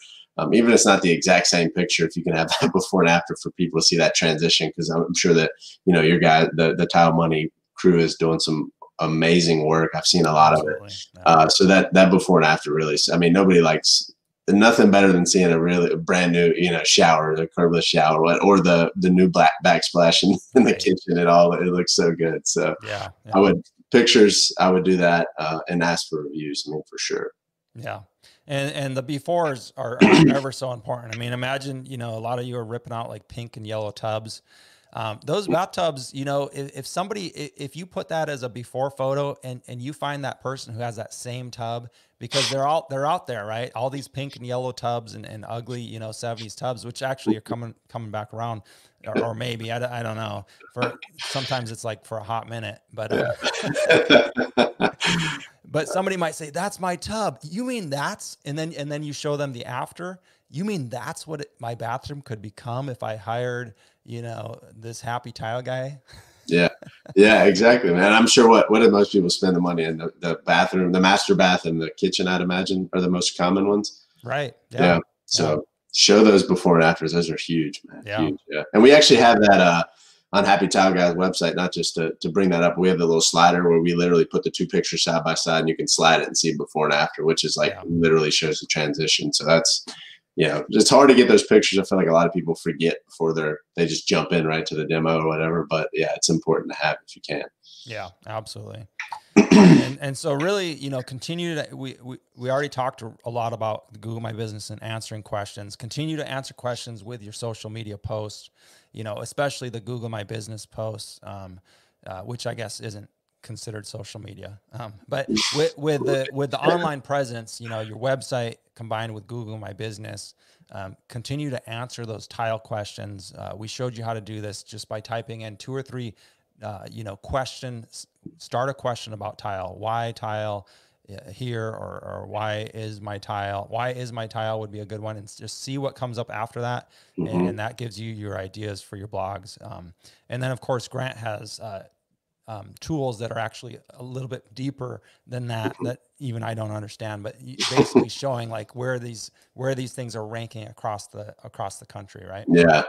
Even if it's not the exact same picture, if you can have that before and after for people to see that transition, because I'm sure that, your guy, the Tile Money crew is doing some amazing work. I've seen a lot of it. So that before and after really, I mean, nobody likes nothing better than seeing a really brand new, shower, the curbless shower, or the new black backsplash in the kitchen at all. It looks so good. So I would pictures, I would do that, and ask for reviews. I mean, for sure. Yeah. And the befores are ever so important. I mean, imagine, you know, a lot of you are ripping out like pink and yellow tubs. Those bathtubs, you know, if you put that as a before photo and you find that person who has that same tub, because they're out there, right? All these pink and yellow tubs and ugly, you know, 70s tubs, which actually are coming back around, or maybe, I don't know, sometimes it's like for a hot minute, but, but somebody might say, that's my tub. You mean and then you show them the after. You mean that's what my bathroom could become if I hired, you know, this happy tile guy? Yeah. Yeah, exactly, man. I'm sure what did most people spend the money in? The bathroom, the master bath and the kitchen, I'd imagine, are the most common ones. Right. Yeah. So show those before and afters. Those are huge, man. Yeah. Huge. Yeah. And we actually have that on Happy Tile Guy's website, not just to bring that up. We have the little slider where we literally put the two pictures side by side and you can slide it and see before and after, which is like literally shows the transition. So that's, you know, it's hard to get those pictures. I feel like a lot of people forget before they just jump in right to the demo or whatever. But yeah, it's important to have if you can. Yeah, absolutely. and so really, you know, continue to, we already talked a lot about Google My Business and answering questions. Continue to answer questions with your social media posts, you know, especially the Google My Business posts, which I guess isn't considered social media. But with the online presence, you know, your website combined with Google My Business, continue to answer those tile questions. We showed you how to do this just by typing in 2 or 3, you know, questions. Start a question about tile. Why tile here, or why is my tile? Why is my tile would be a good one, and just see what comes up after that, and that gives you your ideas for your blogs. And then of course Grant has tools that are actually a little bit deeper than that even I don't understand, but basically showing like where these things are ranking across the country, right? Yeah,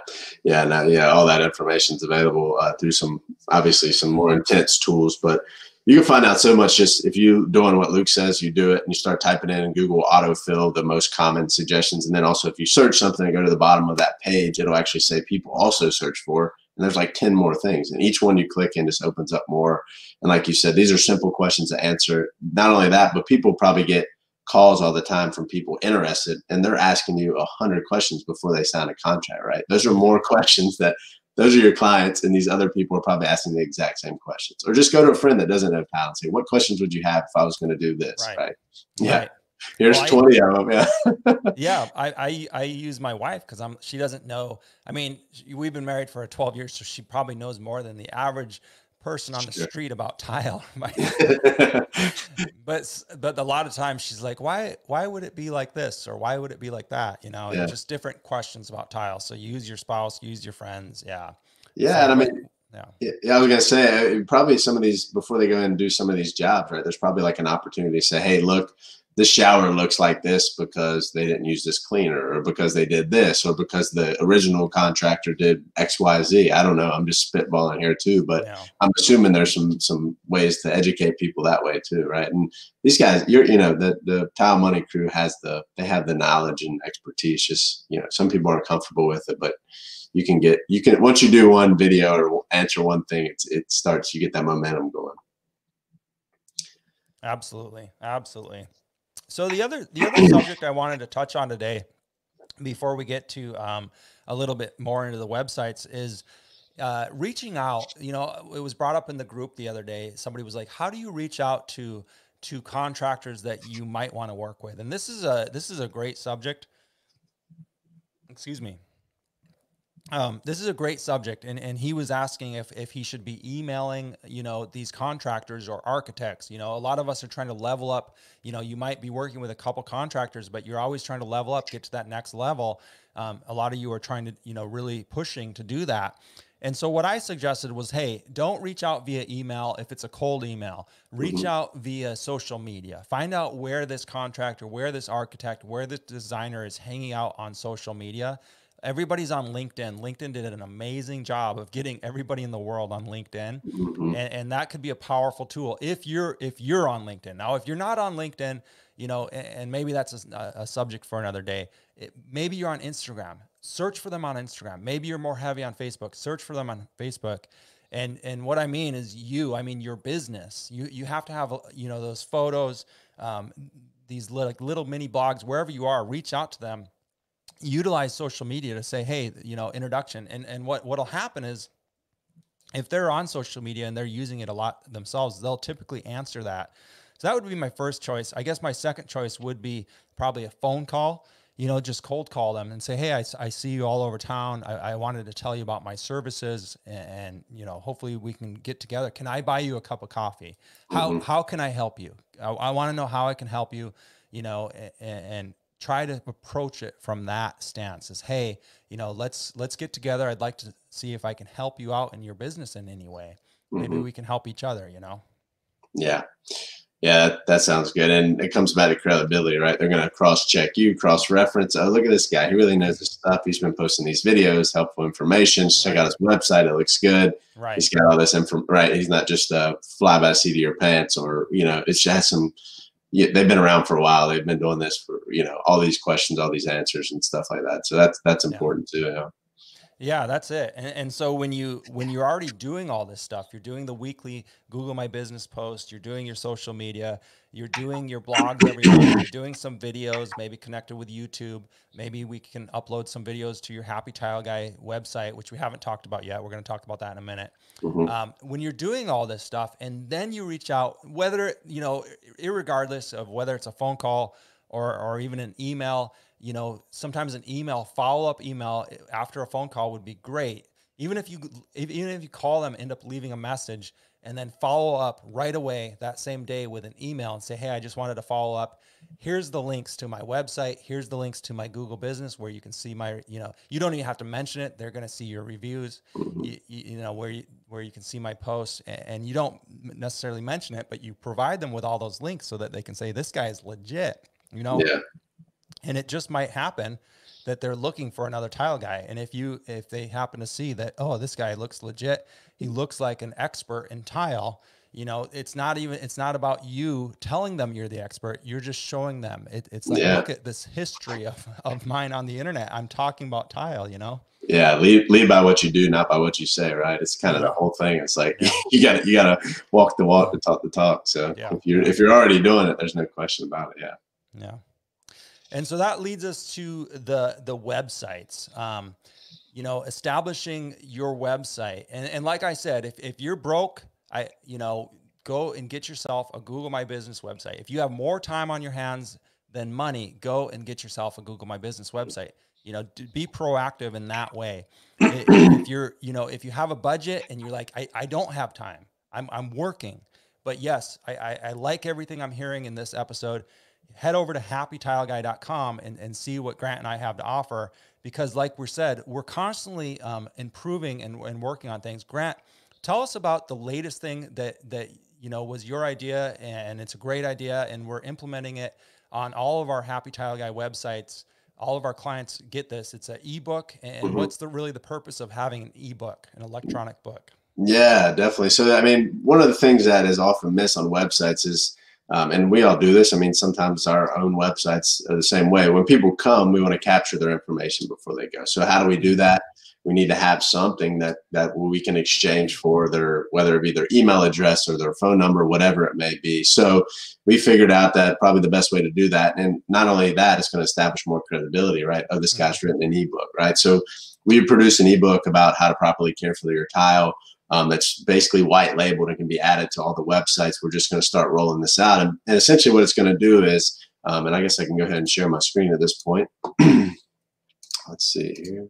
all that information is available through obviously some more intense tools, but you can find out so much just if you doing what Luke says, you do it and you start typing in Google autofill the most common suggestions, and then also if you search something and go to the bottom of that page, it'll actually say people also search for. And there's like 10 more things, and each one you click in just opens up more. And like you said, these are simple questions to answer. Not only that, but people probably get calls all the time from people interested, and they're asking you 100 questions before they sign a contract, right? Those are more questions those are your clients, and these other people are probably asking the exact same questions. Or just go to a friend that doesn't know tile and say, what questions would you have if I was going to do this, right? Yeah. Right. Here's 20 of them. Yeah. Yeah. I use my wife because she doesn't know. I mean, we've been married for 12 years, so she probably knows more than the average person on the street about tile. but a lot of times she's like, why would it be like this? Or why would it be like that? You know, and just different questions about tile. So use your spouse, use your friends. Yeah. Yeah. So, and I mean, I was going to say, probably some of these, before they go in and do some of these jobs, right, there's probably like an opportunity to say, hey, look, this shower looks like this because they didn't use this cleaner, or because they did this, or because the original contractor did X, Y, Z. I don't know. I'm just spitballing here too, but I'm assuming there's some ways to educate people that way too, right? And these guys, the Tile Money crew they have the knowledge and expertise. Just, you know, some people aren't comfortable with it, but you can once you do one video or answer one thing, you get that momentum going. Absolutely. So the other subject I wanted to touch on today, before we get to a little bit more into the websites, is reaching out. You know, it was brought up in the group the other day. Somebody was like, how do you reach out to contractors that you might want to work with? And this is a great subject. Excuse me. This is a great subject, and he was asking if he should be emailing, you know, these contractors or architects. You know, a lot of us are trying to level up. You know, you might be working with a couple contractors, but you're always trying to level up, get to that next level. A lot of you are trying to, you know, really pushing to do that. And so what I suggested was, hey, don't reach out via email if it's a cold email. Reach out via social media. Find out where this contractor, where this architect, where this designer is hanging out on social media. Everybody's on LinkedIn. LinkedIn did an amazing job of getting everybody in the world on LinkedIn. And that could be a powerful tool if you're on LinkedIn. Now, if you're not on LinkedIn, you know, and maybe that's a subject for another day. Maybe you're on Instagram. Search for them on Instagram. Maybe you're more heavy on Facebook. Search for them on Facebook. And what I mean is I mean your business. You have to have, you know, those photos, these little mini blogs, wherever you are, reach out to them, utilize social media to say, hey, you know, introduction. And what'll happen is, if they're on social media and they're using it a lot themselves, they'll typically answer that. So that would be my first choice. I guess my second choice would be probably a phone call. You know, just cold call them and say, hey, I see you all over town. I wanted to tell you about my services, and, you know, hopefully we can get together. Can I buy you a cup of coffee? How can I help you? I want to know how I can help you, you know, and try to approach it from that stance as, hey, you know, let's get together. I'd like to see if I can help you out in your business in any way. Maybe we can help each other, you know? Yeah. Yeah, that sounds good. And it comes back to credibility, right? They're going to cross-check you, cross-reference. Oh, look at this guy. He really knows this stuff. He's been posting these videos, helpful information. Check out his website. It looks good. Right. He's got all this info, right? He's not just a fly by the seat of your pants, or, you know, it's just some, they've been around for a while. They've been doing this for, you know, all these questions, all these answers and stuff like that. So that's important too. You know? Yeah, that's it. And so when you're already doing all this stuff, you're doing the weekly Google My Business post, you're doing your social media, you're doing your blogs every month, you're doing some videos, maybe connected with YouTube. Maybe we can upload some videos to your Happy Tile Guy website, which we haven't talked about yet. We're going to talk about that in a minute. When you're doing all this stuff and then you reach out, whether, you know, irregardless of whether it's a phone call or even an email, you know, sometimes an email, follow-up email after a phone call would be great. Even if you call them, end up leaving a message, and then follow up right away that same day with an email and say, hey, I just wanted to follow up. Here's the links to my website. Here's the links to my Google Business where you can see my, you know, you don't even have to mention it. They're going to see your reviews, you know, where you can see my posts, and you don't necessarily mention it, but you provide them with all those links so that they can say, this guy is legit, you know? Yeah. And it just might happen that they're looking for another tile guy. And if they happen to see that, oh, this guy looks legit, he looks like an expert in tile, you know, it's not about you telling them you're the expert. You're just showing them. It's like, look at this history of mine on the internet. I'm talking about tile, you know? Yeah. Lead by what you do, not by what you say. Right. It's kind of the whole thing. It's like, you gotta walk the walk and talk the talk. So if you're already doing it, there's no question about it. Yeah. Yeah. And so that leads us to the websites, you know, establishing your website. And like I said, if you're broke, you know, go and get yourself a Google My Business website. If you have more time on your hands than money, go and get yourself a Google My Business website. You know, be proactive in that way. If you have a budget and you're like, I don't have time, I'm working, but yes, I like everything I'm hearing in this episode. Head over to happytileguy.com and see what Grant and I have to offer, because like we said, we're constantly improving and working on things. Grant, tell us about the latest thing that you know was your idea, and it's a great idea, and we're implementing it on all of our Happy Tile Guy websites. All of our clients get this. It's an ebook. And what's really the purpose of having an ebook, an electronic book? Yeah, definitely. So, I mean, one of the things that is often missed on websites is, and we all do this. I mean, sometimes our own websites are the same way. When people come, we want to capture their information before they go. So how do we do that? We need to have something that we can exchange for their, whether it be their email address or their phone number, whatever it may be. So we figured out that probably the best way to do that, and not only that, it's going to establish more credibility, right? Oh, this guy's written an ebook, right? So we produce an ebook about how to properly care for your tile. That's basically white labeled and can be added to all the websites. We're just going to start rolling this out. And essentially what it's going to do is, and I guess I can go ahead and share my screen at this point. Let's see here.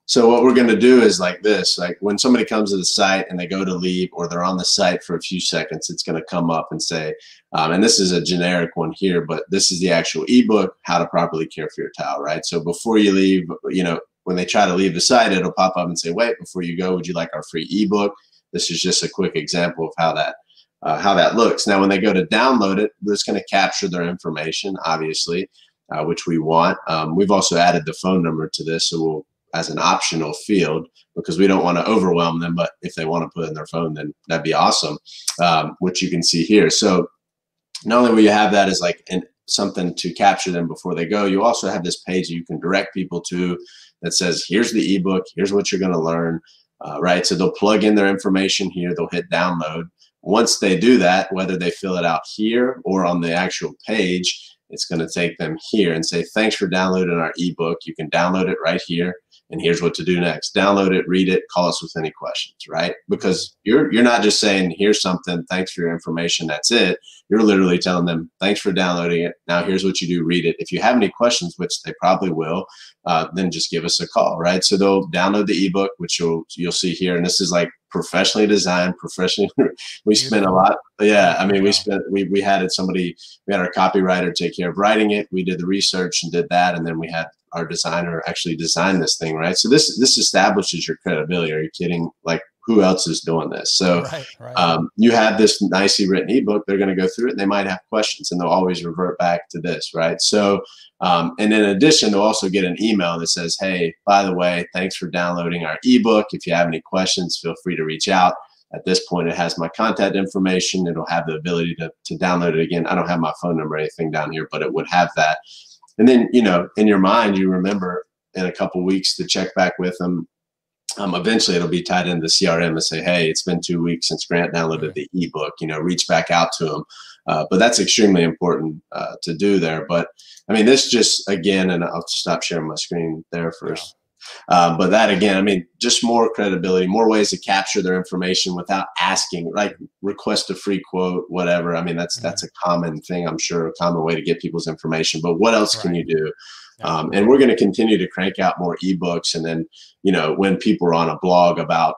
So what we're going to do is like this, like when somebody comes to the site and they go to leave, or they're on the site for a few seconds, it's going to come up and say, and this is a generic one here, but this is the actual ebook, how to properly care for your tile, right? So before you leave, you know, when they try to leave the site, it'll pop up and say, wait, before you go, would you like our free ebook? This is just a quick example of how that looks. Now, when they go to download it, it's going to capture their information, obviously, which we want. We've also added the phone number to this, so we'll, as an optional field, because we don't want to overwhelm them, but if they want to put in their phone, then that'd be awesome, which you can see here. So not only will you have that as like something to capture them before they go, you also have this page that you can direct people to that says, here's the ebook, here's what you're going to learn. right? So they'll plug in their information here. They'll hit download. Once they do that, whether they fill it out here or on the actual page, it's going to take them here and say, thanks for downloading our ebook. You can download it right here. And here's what to do next. Download it, read it, call us with any questions, right? Because you're not just saying, here's something, thanks for your information, that's it. You're literally telling them, thanks for downloading it. Now here's what you do, read it. If you have any questions, which they probably will, then just give us a call, right? So they'll download the ebook, which you'll see here. And this is like professionally designed, professionally. We spent a lot. Yeah, I mean, we had our copywriter take care of writing it. We did the research and did that, and then we had our designer actually design this thing, right? So this establishes your credibility. Are you kidding? Like, who else is doing this? So you have this nicely written ebook. They're going to go through it, and they might have questions, and they'll always revert back to this, right? So, and in addition, they'll also get an email that says, hey, by the way, thanks for downloading our ebook. If you have any questions, feel free to reach out. At this point, it has my contact information. It'll have the ability to download it again. I don't have my phone number or anything down here, but it would have that. And then, you know, in your mind, you remember in a couple of weeks to check back with them. Eventually, it'll be tied into the CRM and say, hey, it's been 2 weeks since Grant downloaded the ebook, you know, reach back out to them. But that's extremely important to do there. But I mean, this just, again, and I'll stop sharing my screen there first. But that, again, I mean, just more credibility, more ways to capture their information without asking, like request a free quote, whatever. I mean, that's a common thing, I'm sure, a common way to get people's information. But what else can you do? And we're going to continue to crank out more ebooks. And then, you know, when people are on a blog about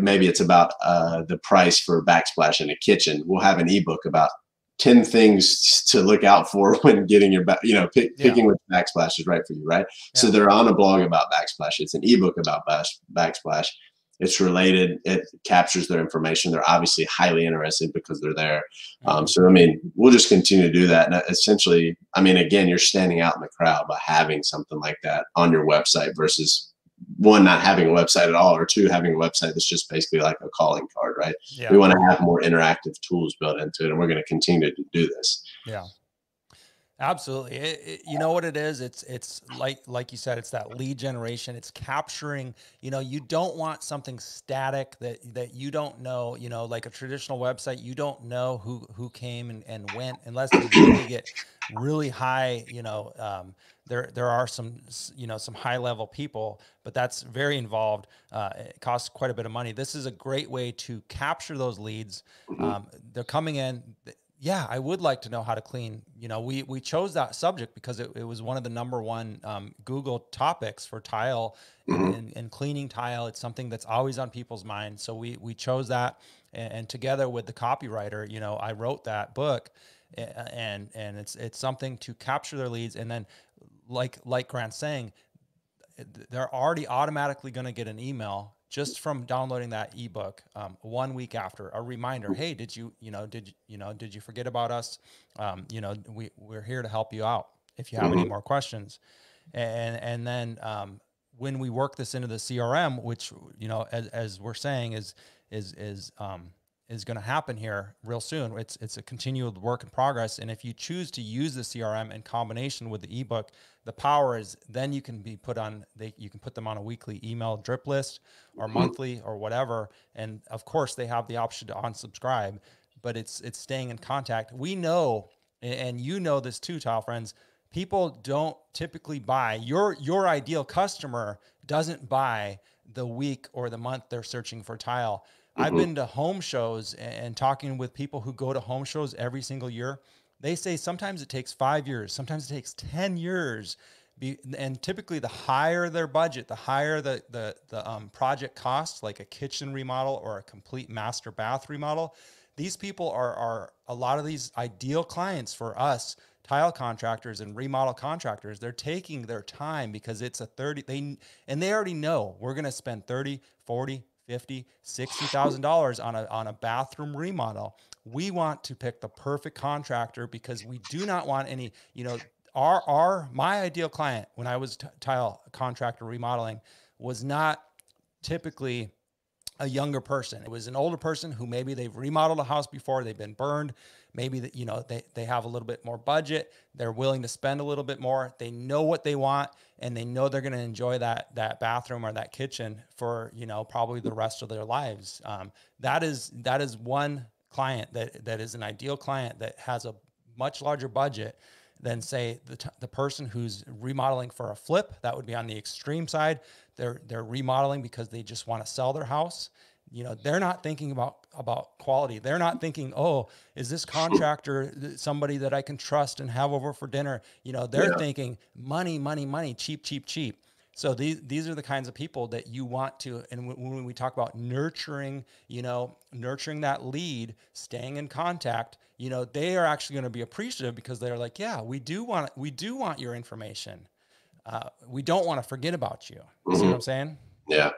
maybe it's about the price for backsplash in a kitchen, we'll have an ebook about 10 things to look out for when getting your, picking which backsplash is right for you, right? So they're on a blog about backsplash. It's an ebook about backsplash. It's related. It captures their information. They're obviously highly interested because they're there. So, I mean, we'll just continue to do that. And essentially, I mean, again, you're standing out in the crowd by having something like that on your website versus one, not having a website at all, or two, having a website that's just basically like a calling card, right? We want to have more interactive tools built into it, and we're going to continue to do this. Yeah, absolutely. You know what it is? It's like you said, it's that lead generation. It's capturing, you know, you don't want something static that you don't know, you know, like a traditional website, you don't know who came and went unless you really get really high, you know, there are some, you know, some high level people, but that's very involved. It costs quite a bit of money. This is a great way to capture those leads. They're coming in. Yeah, I would like to know how to clean. You know, we chose that subject because it was one of the #1 Google topics for tile and cleaning tile. It's something that's always on people's minds. So we chose that, and together with the copywriter, you know, I wrote that book, and it's something to capture their leads. And then, like Grant's saying, they're already automatically going to get an email just from downloading that ebook 1 week after, a reminder. Hey, did you forget about us? You know, we're here to help you out if you have any more questions. And then when we work this into the CRM, which, you know, as we're saying is going to happen here real soon. It's a continual work in progress. And if you choose to use the CRM in combination with the ebook, the power is then you can be you can put them on a weekly email drip list or monthly or whatever. And of course they have the option to unsubscribe, but it's staying in contact. We know, and you know this too, tile friends, people don't typically buy. Your ideal customer doesn't buy the week or the month they're searching for tile. I've been to home shows and talking with people who go to home shows every single year. They say sometimes it takes 5 years, sometimes it takes 10 years. And typically the higher their budget, the higher the project costs, like a kitchen remodel or a complete master bath remodel. These people are a lot of these ideal clients for us, tile contractors and remodel contractors. They're taking their time because it's they already know we're going to spend 30, 40, 50, $60,000 on a bathroom remodel. We want to pick the perfect contractor because we do not want any, you know, my ideal client when I was tile contractor remodeling was not typically a younger person. It was an older person who maybe they've remodeled a house before, they've been burned, maybe that, you know, they have a little bit more budget. They're willing to spend a little bit more. They know what they want, and they know they're going to enjoy that bathroom or that kitchen for, you know, probably the rest of their lives. That is one client that is an ideal client that has a much larger budget than, say, the person who's remodeling for a flip. That would be on the extreme side. They're remodeling because they just want to sell their house. You know, they're not thinking about quality. They're not thinking, oh, is this contractor somebody that I can trust and have over for dinner? You know, they're thinking money, money, money, cheap, cheap, cheap. So these are the kinds of people that you want to, and when we talk about nurturing, you know, nurturing that lead, staying in contact, you know, they are actually going to be appreciative, because they're like, yeah, we do want your information. We don't want to forget about you. See what I'm saying? Yeah,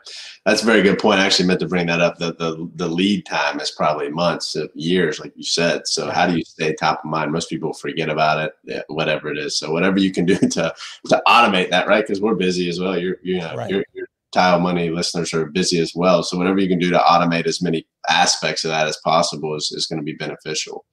that's a very good point. I actually meant to bring that up. The lead time is probably months of years, like you said. So how do you stay top of mind? Most people forget about it, whatever it is. So whatever you can do to automate that, right? Because we're busy as well. Your Tile Money listeners are busy as well. So whatever you can do to automate as many aspects of that as possible is going to be beneficial.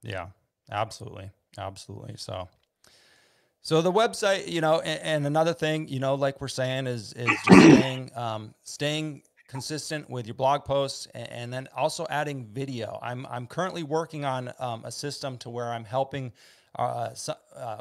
Yeah, absolutely. Absolutely. So the website, you know, and another thing, you know, like we're saying, is just staying consistent with your blog posts, and then also adding video. I'm currently working on a system to where I'm helping.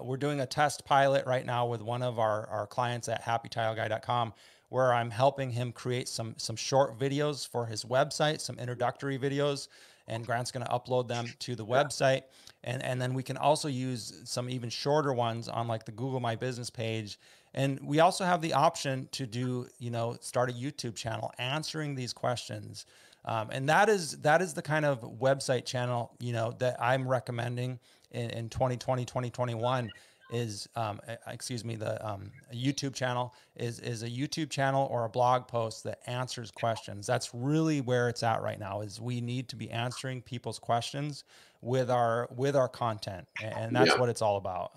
We're doing a test pilot right now with one of our clients at happytileguy.com, where I'm helping him create some short videos for his website, some introductory videos, and Grant's going to upload them to the website. And then we can also use some even shorter ones on like the Google My Business page. And we also have the option to do, you know, start a YouTube channel answering these questions. And that is the kind of website channel, you know, that I'm recommending in 2020, 2021 is, the YouTube channel is a YouTube channel or a blog post that answers questions. That's really where it's at right now, is we need to be answering people's questions with our content. And that's what it's all about.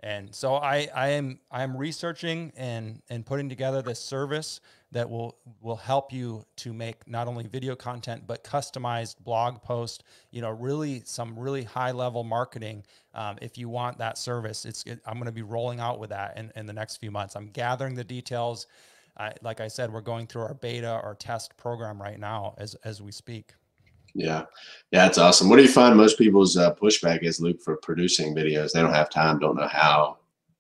And so I'm researching and putting together this service that will help you to make not only video content, but customized blog post, you know, really some really high level marketing. If you want that service, I'm going to be rolling out with that in the next few months. I'm gathering the details. Like I said, we're going through our beta or test program right now as we speak. Yeah, that's awesome. What do you find most people's pushback is, Luke, for producing videos? They don't have time, don't know how.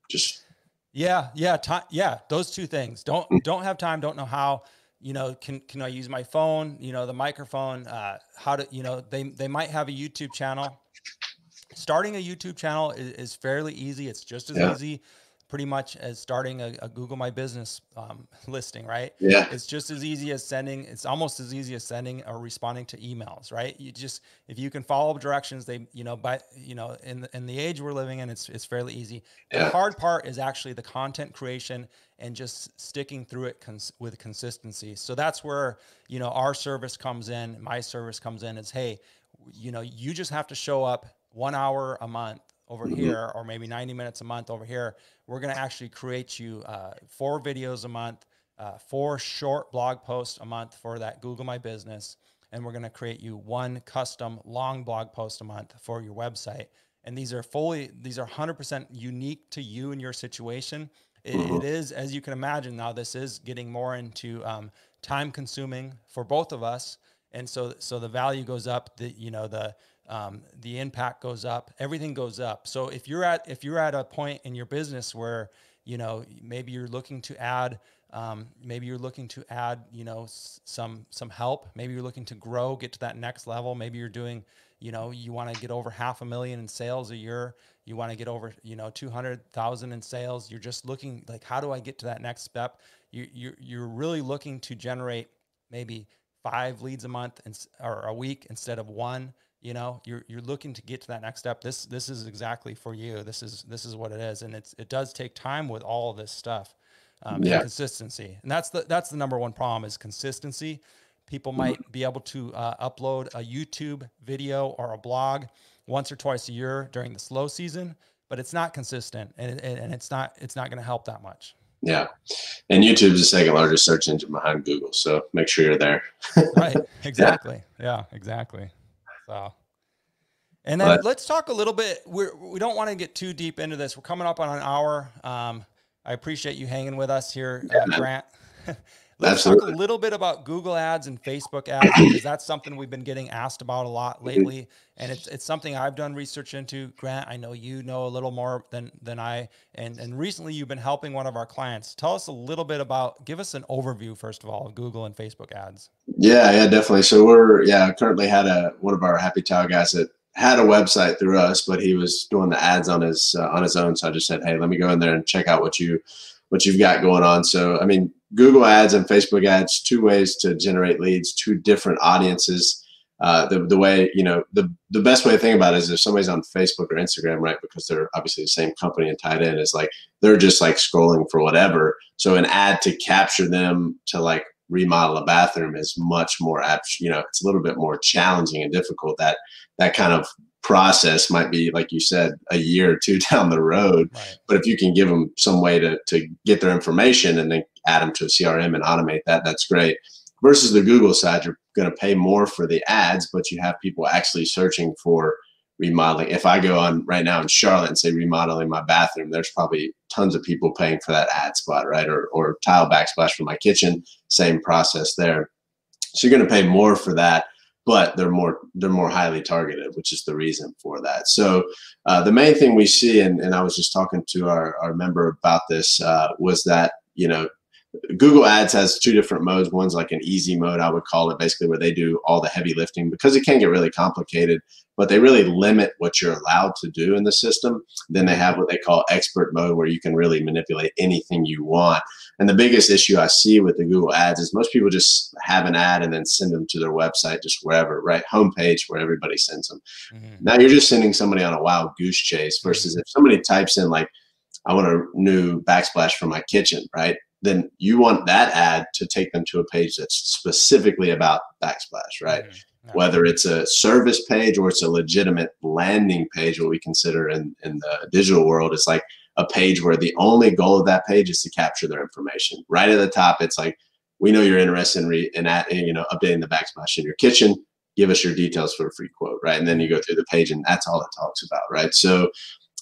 Just those two things. Don't have time, don't know how. You know, can I use my phone? You know, the microphone. How to, you know, they might have a YouTube channel. Starting a YouTube channel is fairly easy. It's just as easy, pretty much, as starting a Google My Business listing, right? Yeah. It's just as easy as it's almost as easy as sending or responding to emails, right? If you can follow directions, in the age we're living in, it's fairly easy. The hard part is actually the content creation and just sticking through it with consistency. So that's where, you know, our service comes in, my service comes in, is, hey, you know, you just have to show up 1 hour a month over here, or maybe 90 minutes a month over here. We're going to actually create you 4 videos a month, 4 short blog posts a month for that Google My Business. And we're going to create you 1 custom long blog post a month for your website. And these are 100% unique to you and your situation. It is, as you can imagine, now this is getting more into time consuming for both of us. And so the value goes up, the impact goes up, everything goes up. So if you're at a point in your business where, you know, maybe you're looking to add, you know, some help, maybe you're looking to grow, get to that next level. Maybe you're doing, you know, you want to get over $500,000 in sales a year. You want to get over, you know, 200,000 in sales. You're just looking like, how do I get to that next step? You're really looking to generate maybe 5 leads a month or a week instead of 1. You know, you're looking to get to that next step. This is exactly for you. This is what it is. And it does take time with all of this stuff, and consistency. And that's the number one problem, is consistency. People might be able to upload a YouTube video or a blog once or twice a year during the slow season, but it's not consistent, and it's not going to help that much. Yeah. And YouTube is the second largest search engine behind Google. So make sure you're there. Right. Exactly. Yeah, exactly. So, And then let's talk a little bit. We don't want to get too deep into this. We're coming up on an hour. I appreciate you hanging with us here, Grant. Let's talk a little bit about Google ads and Facebook ads, because that's something we've been getting asked about a lot lately. And it's something I've done research into. Grant, I know you know a little more than I, and recently you've been helping one of our clients. Tell us a little bit about, give us an overview, first of all, of Google and Facebook ads. Yeah, definitely. So currently had one of our Happy Tile guys that had a website through us, but he was doing the ads on his own. So I just said, hey, let me go in there and check out what you've got going on. So, I mean, Google ads and Facebook ads, two ways to generate leads, two different audiences. The way, the best way to think about it is if somebody's on Facebook or Instagram, right, because they're obviously the same company and tied in, is like, they're just like scrolling for whatever. So an ad to capture them to like remodel a bathroom is much more, it's a little bit more challenging and difficult. That kind of process might be, like you said, a year or two down the road. Right. But if you can give them some way to get their information and then add them to a CRM and automate that, that's great. Versus the Google side, you're going to pay more for the ads, but you have people actually searching for remodeling. If I go on right now in Charlotte and say remodeling my bathroom, there's probably tons of people paying for that ad spot, right? Or tile backsplash for my kitchen, same process there. So you're going to pay more for that, but they're more highly targeted, which is the reason for that. So the main thing we see, and I was just talking to our member about this, was that, Google Ads has two different modes. One's like an easy mode, I would call it, basically where they do all the heavy lifting, because it can get really complicated, but they really limit what you're allowed to do in the system. Then they have what they call expert mode, where you can really manipulate anything you want. And the biggest issue I see with the Google Ads is most people just have an ad and then send them to their website, just wherever, right? Homepage, where everybody sends them. Now you're just sending somebody on a wild goose chase, versus if somebody types in like, I want a new backsplash for my kitchen, right? Then you want that ad to take them to a page that's specifically about backsplash, right? Whether it's a service page or it's a legitimate landing page, what we consider in the digital world, it's like a page where the only goal of that page is to capture their information. Right at the top, it's like, we know you're interested in updating the backsplash in your kitchen. Give us your details for a free quote, right? And then you go through the page, and that's all it talks about, right? So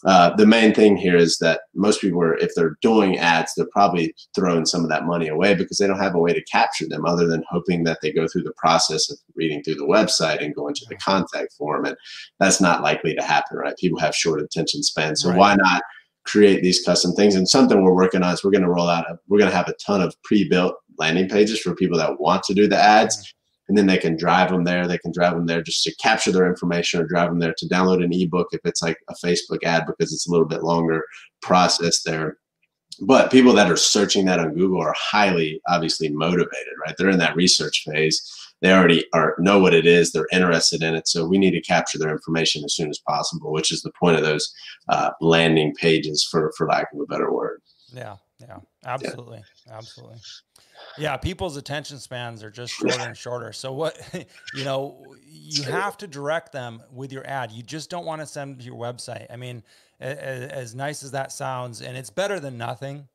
the main thing here is that most people if they're doing ads, they're probably throwing some of that money away because they don't have a way to capture them other than hoping that they go through the process of reading through the website and going to the contact form. And that's not likely to happen, right? People have short attention spans. So why not create these custom things? And something we're working on is we're going to have a ton of pre-built landing pages for people that want to do the ads. And then they can drive them there. They can drive them there just to capture their information, or drive them there to download an ebook if it's like a Facebook ad, because it's a little bit longer process there. But people that are searching that on Google are highly, obviously motivated, right? They're in that research phase. They already know what it is. They're interested in it. So we need to capture their information as soon as possible, which is the point of those landing pages, for lack of a better word. Yeah, absolutely. Absolutely. Yeah, people's attention spans are just shorter and shorter. So what, you have to direct them with your ad. You just don't want to send them to your website. I mean, as nice as that sounds, and it's better than nothing.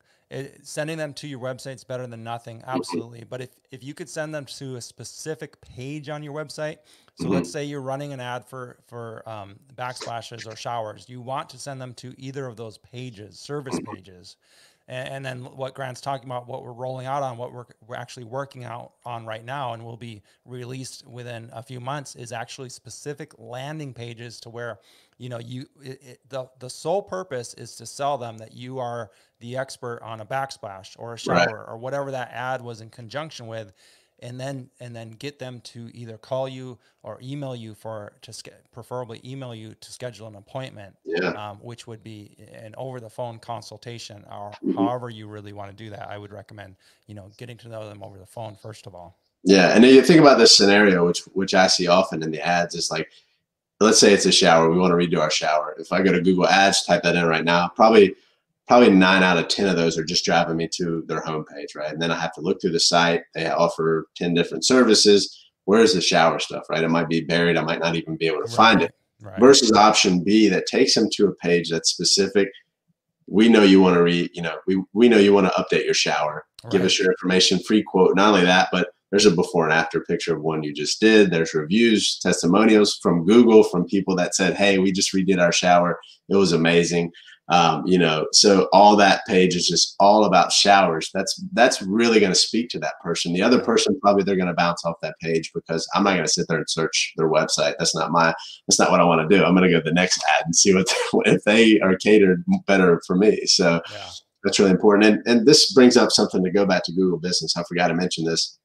Sending them to your website is better than nothing, absolutely. But if you could send them to a specific page on your website, so let's say you're running an ad for backsplashes or showers, you want to send them to either of those pages, service pages. And then what Grant's talking about, what we're rolling out on, what we're actually working out on right now, and will be released within a few months, is actually specific landing pages to where, the sole purpose is to sell them that you are the expert on a backsplash or a shower or whatever that ad was in conjunction with. And then get them to either call you or email you preferably email you to schedule an appointment, which would be an over the phone consultation, or however you really want to do that. I would recommend, getting to know them over the phone first of all. Yeah. And then you think about this scenario, which I see often in the ads, is like, let's say it's a shower. We want to redo our shower. If I go to Google Ads, type that in right now, probably 9 out of 10 of those are just driving me to their homepage, right? And then I have to look through the site. They offer 10 different services. Where's the shower stuff, right? It might be buried. I might not even be able to find it. Right. Versus option B that takes them to a page that's specific. We know you want to we know you want to update your shower. Right. Give us your information, free quote. Not only that, but There's a before and after picture of one you just did. There's reviews, testimonials from Google, from people that said, hey, we just redid our shower. It was amazing. You know, so all that page is just all about showers. That's really going to speak to that person. The other person, probably they're going to bounce off that page, because I'm not going to sit there and search their website. That's not what I want to do. I'm going to go to the next ad and see what if they are catered better for me. So Yeah. that's really important. And this brings up something, to go back to Google Business. I forgot to mention this.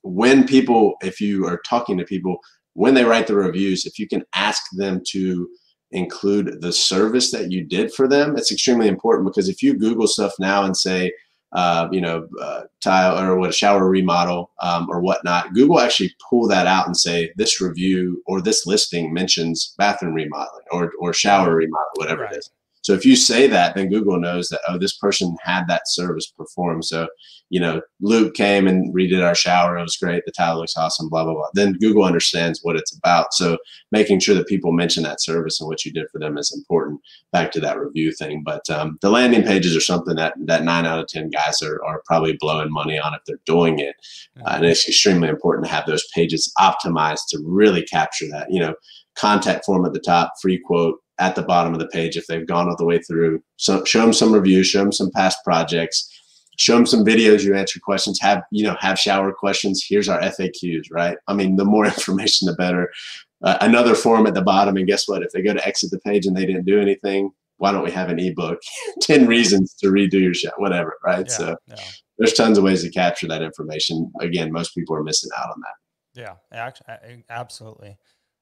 When people, if you are talking to people, when they write the reviews, if you can ask them to include the service that you did for them, it's extremely important, because if you Google stuff now and say, tile or what, a shower remodel, or whatnot, Google actually pull that out and say, this review or this listing mentions bathroom remodeling or shower remodel, whatever it is. So if you say that, then Google knows that, oh, this person had that service performed. So, you know, Luke came and redid our shower. It was great. The tile looks awesome, blah, blah, blah. Then Google understands what it's about. So making sure that people mention that service and what you did for them is important, back to that review thing. But the landing pages are something that 9 out of 10 guys are probably blowing money on if they're doing it. And it's extremely important to have those pages optimized to really capture that, you know, contact form at the top, free quote at the bottom of the page if they've gone all the way through. So show them some reviews, show them some past projects, show them some videos you answer questions, have shower questions. Here's our FAQs, right? I mean, the more information, the better. Another form at the bottom, and guess what? If they go to exit the page and they didn't do anything, why don't we have an ebook? 10 reasons to redo your shower, whatever, right? So there's tons of ways to capture that information. Again, most people are missing out on that. Yeah, absolutely.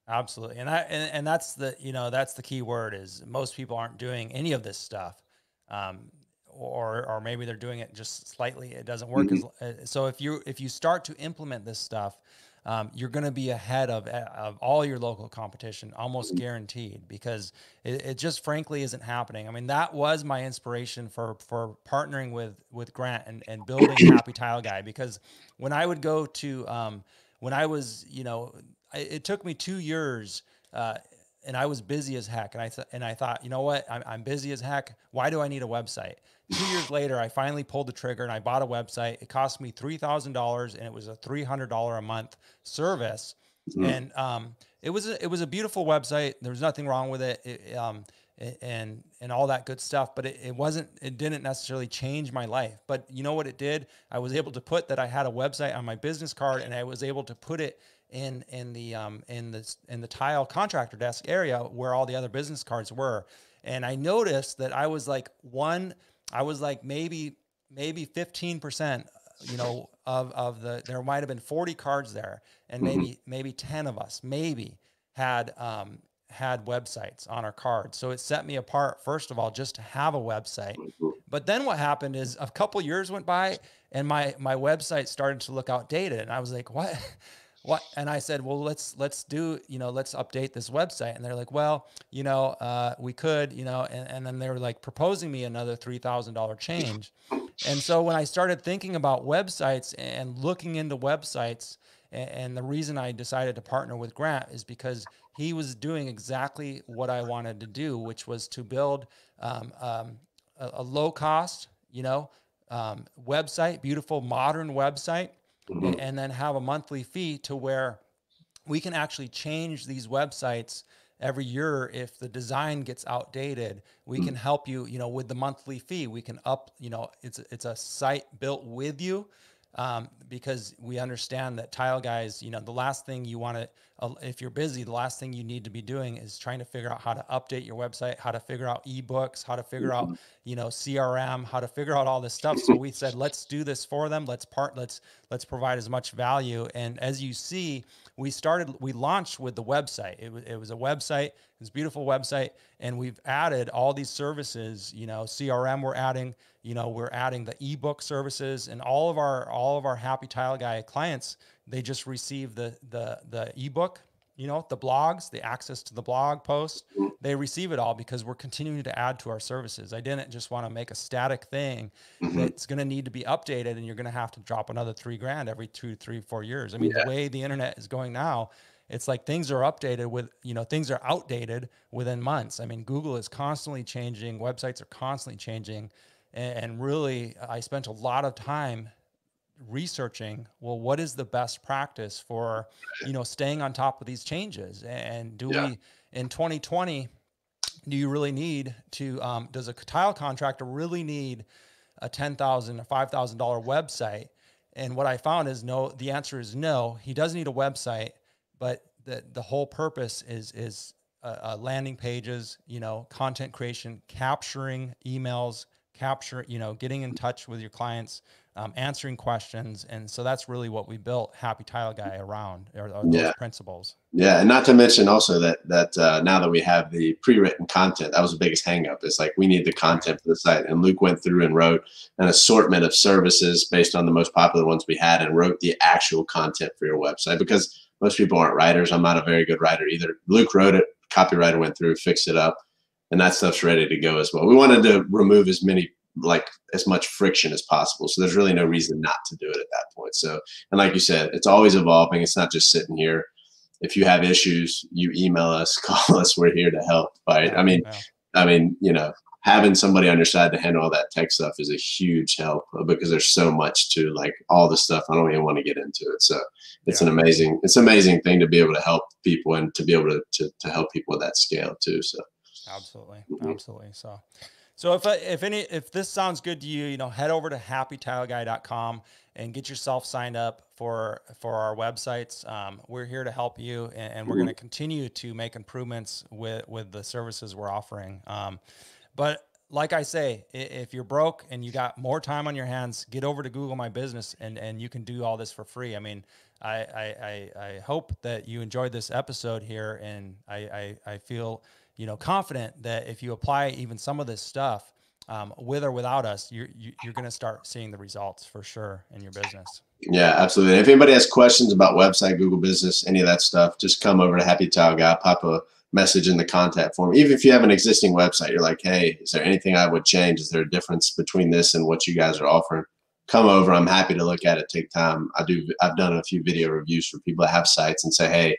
Absolutely. And that's the key word, is most people aren't doing any of this stuff. Or maybe they're doing it just slightly. It doesn't work. So if you start to implement this stuff, you're going to be ahead of all your local competition, almost guaranteed, because it just frankly isn't happening. I mean, that was my inspiration for partnering with Grant and building Happy Tile Guy, because when I would go to, when I was, it took me 2 years, and I was busy as heck. And I thought, you know what? I'm busy as heck. Why do I need a website? 2 years later, I finally pulled the trigger and I bought a website. It cost me $3,000, and it was a $300 a month service. And it was a beautiful website. There was nothing wrong with it. And all that good stuff, but it didn't necessarily change my life. But you know what it did? I was able to put that I had a website on my business card, and I was able to put it in the tile contractor desk area where all the other business cards were. And I noticed that I was like maybe 15%, of there might've been 40 cards there, and maybe 10 of us had websites on our cards. So it set me apart, first of all, just to have a website. But then what happened is a couple years went by, and my website started to look outdated, and I was like, what? And I said, well, let's update this website. And they're like, well, we could, and then they were like proposing me another $3,000 change. And so when I started thinking about websites and looking into websites, and the reason I decided to partner with Grant is because he was doing exactly what I wanted to do, which was to build a low cost, website, beautiful modern website, and then have a monthly fee to where we can actually change these websites every year. If the design gets outdated, we can help you, with the monthly fee. We can it's a site built with you. Because we understand that tile guys, the last thing you want to, if you're busy, the last thing you need to be doing is trying to figure out how to update your website, how to figure out ebooks, how to figure out, CRM, how to figure out all this stuff. So we said, let's do this for them. Let's provide as much value. And as you see, we launched with the website. It was a website. It was a beautiful website. And we've added all these services, CRM we're adding the ebook services, and all of our Happy Tile Guy clients, they just receive the ebook, the blogs, the access to the blog posts. They receive it all because we're continuing to add to our services. I didn't just want to make a static thing that's going to need to be updated, and you're going to have to drop another $3,000 every 2, 3, 4 years. I mean, the way the internet is going now, it's like things are updated things are outdated within months. I mean, Google is constantly changing, websites are constantly changing. And really, I spent a lot of time researching, well, what is the best practice for, staying on top of these changes? And do we, in 2020, do you really need to, does a tile contractor really need a $10,000, a $5,000 website? And what I found is no, the answer is no, he does need a website, but the whole purpose is landing pages, content creation, capturing emails, getting in touch with your clients, answering questions. And so that's really what we built Happy Tile Guy around, are those principles. Yeah. And not to mention also that now that we have the pre-written content, that was the biggest hang up. It's like, we need the content for the site. And Luke went through and wrote an assortment of services based on the most popular ones we had, and wrote the actual content for your website, because most people aren't writers. I'm not a very good writer either. Luke wrote it, copywriter went through, fixed it up, and that stuff's ready to go as well. We wanted to remove as much friction as possible. So there's really no reason not to do it at that point. So, and like you said, it's always evolving. It's not just sitting here. If you have issues, you email us, call us. We're here to help. Right? I mean, having somebody on your side to handle all that tech stuff is a huge help, because there's so much to like all the stuff. I don't even want to get into it. So it's an amazing thing to be able to help people, and to be able to help people at that scale too. So absolutely. So if this sounds good to you, head over to happytileguy.com and get yourself signed up for our websites. We're here to help you, and we're going to continue to make improvements with the services we're offering. But like I say, if you're broke and you got more time on your hands, get over to Google My Business, and you can do all this for free. I mean, I hope that you enjoyed this episode here, and I feel confident that if you apply even some of this stuff, with or without us, you're going to start seeing the results for sure in your business. Yeah, absolutely. If anybody has questions about website, Google Business, any of that stuff, just come over to Happy Tile Guy, pop a message in the contact form. Even if you have an existing website, you're like, hey, is there anything I would change? Is there a difference between this and what you guys are offering? Come over. I'm happy to look at it, take time. I've done a few video reviews for people that have sites, and say, hey,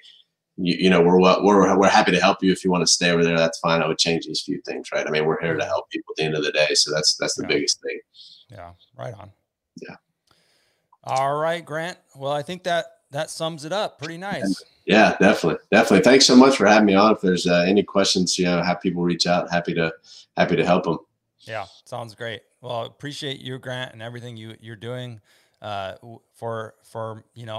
we're happy to help you. If you want to stay over there, that's fine. I would change these few things, right? I mean, we're here to help people at the end of the day. So that's the biggest thing. Yeah. Right on. Yeah. All right, Grant. Well, I think that sums it up. Pretty nice. Yeah, definitely. Thanks so much for having me on. If there's any questions, have people reach out. Happy to help them. Yeah. Sounds great. Well, appreciate you, Grant, and everything you're doing for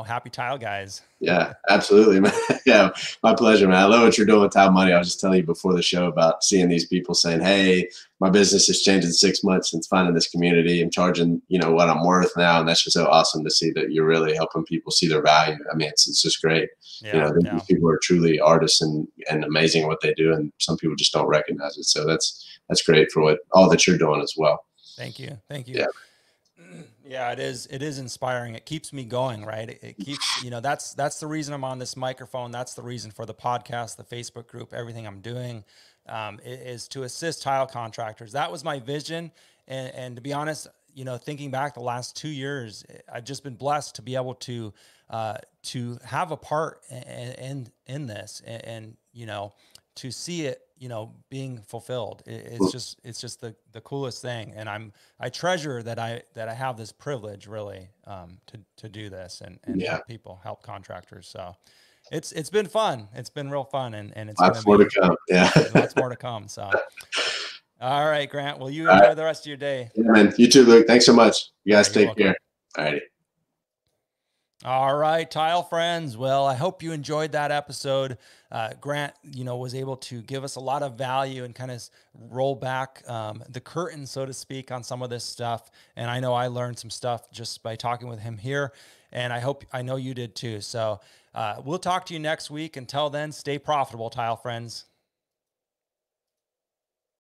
Happy Tile Guys. Yeah, absolutely, man. Yeah, my pleasure, man. I love what you're doing with Tile Money. I was just telling you before the show about seeing these people saying, hey, my business has changed in 6 months since finding this community. I'm charging, what I'm worth now. And that's just so awesome to see that you're really helping people see their value. I mean, it's just great. These people are truly artists and amazing at what they do. And some people just don't recognize it. So that's great for all that you're doing as well. Thank you. Yeah. Yeah, it is inspiring. It keeps me going, right? It keeps, that's the reason I'm on this microphone. That's the reason for the podcast, the Facebook group, everything I'm doing, is to assist tile contractors. That was my vision. And to be honest, thinking back the last 2 years, I've just been blessed to be able to have a part in this, and to see it, being fulfilled. It's just the coolest thing. And I treasure that I have this privilege really, to do this and help contractors. So it's been fun. It's been real fun, and it's lots more to come. Yeah. Lots more to come. So, all right, Grant, well, you enjoy the rest of your day. Yeah, man. You too, Luke. Thanks so much. You guys take care. All righty. All right, tile friends. Well, I hope you enjoyed that episode. Grant, was able to give us a lot of value and kind of roll back the curtain, so to speak, on some of this stuff. And I know I learned some stuff just by talking with him here. And I know you did too. So we'll talk to you next week. Until then, stay profitable, tile friends.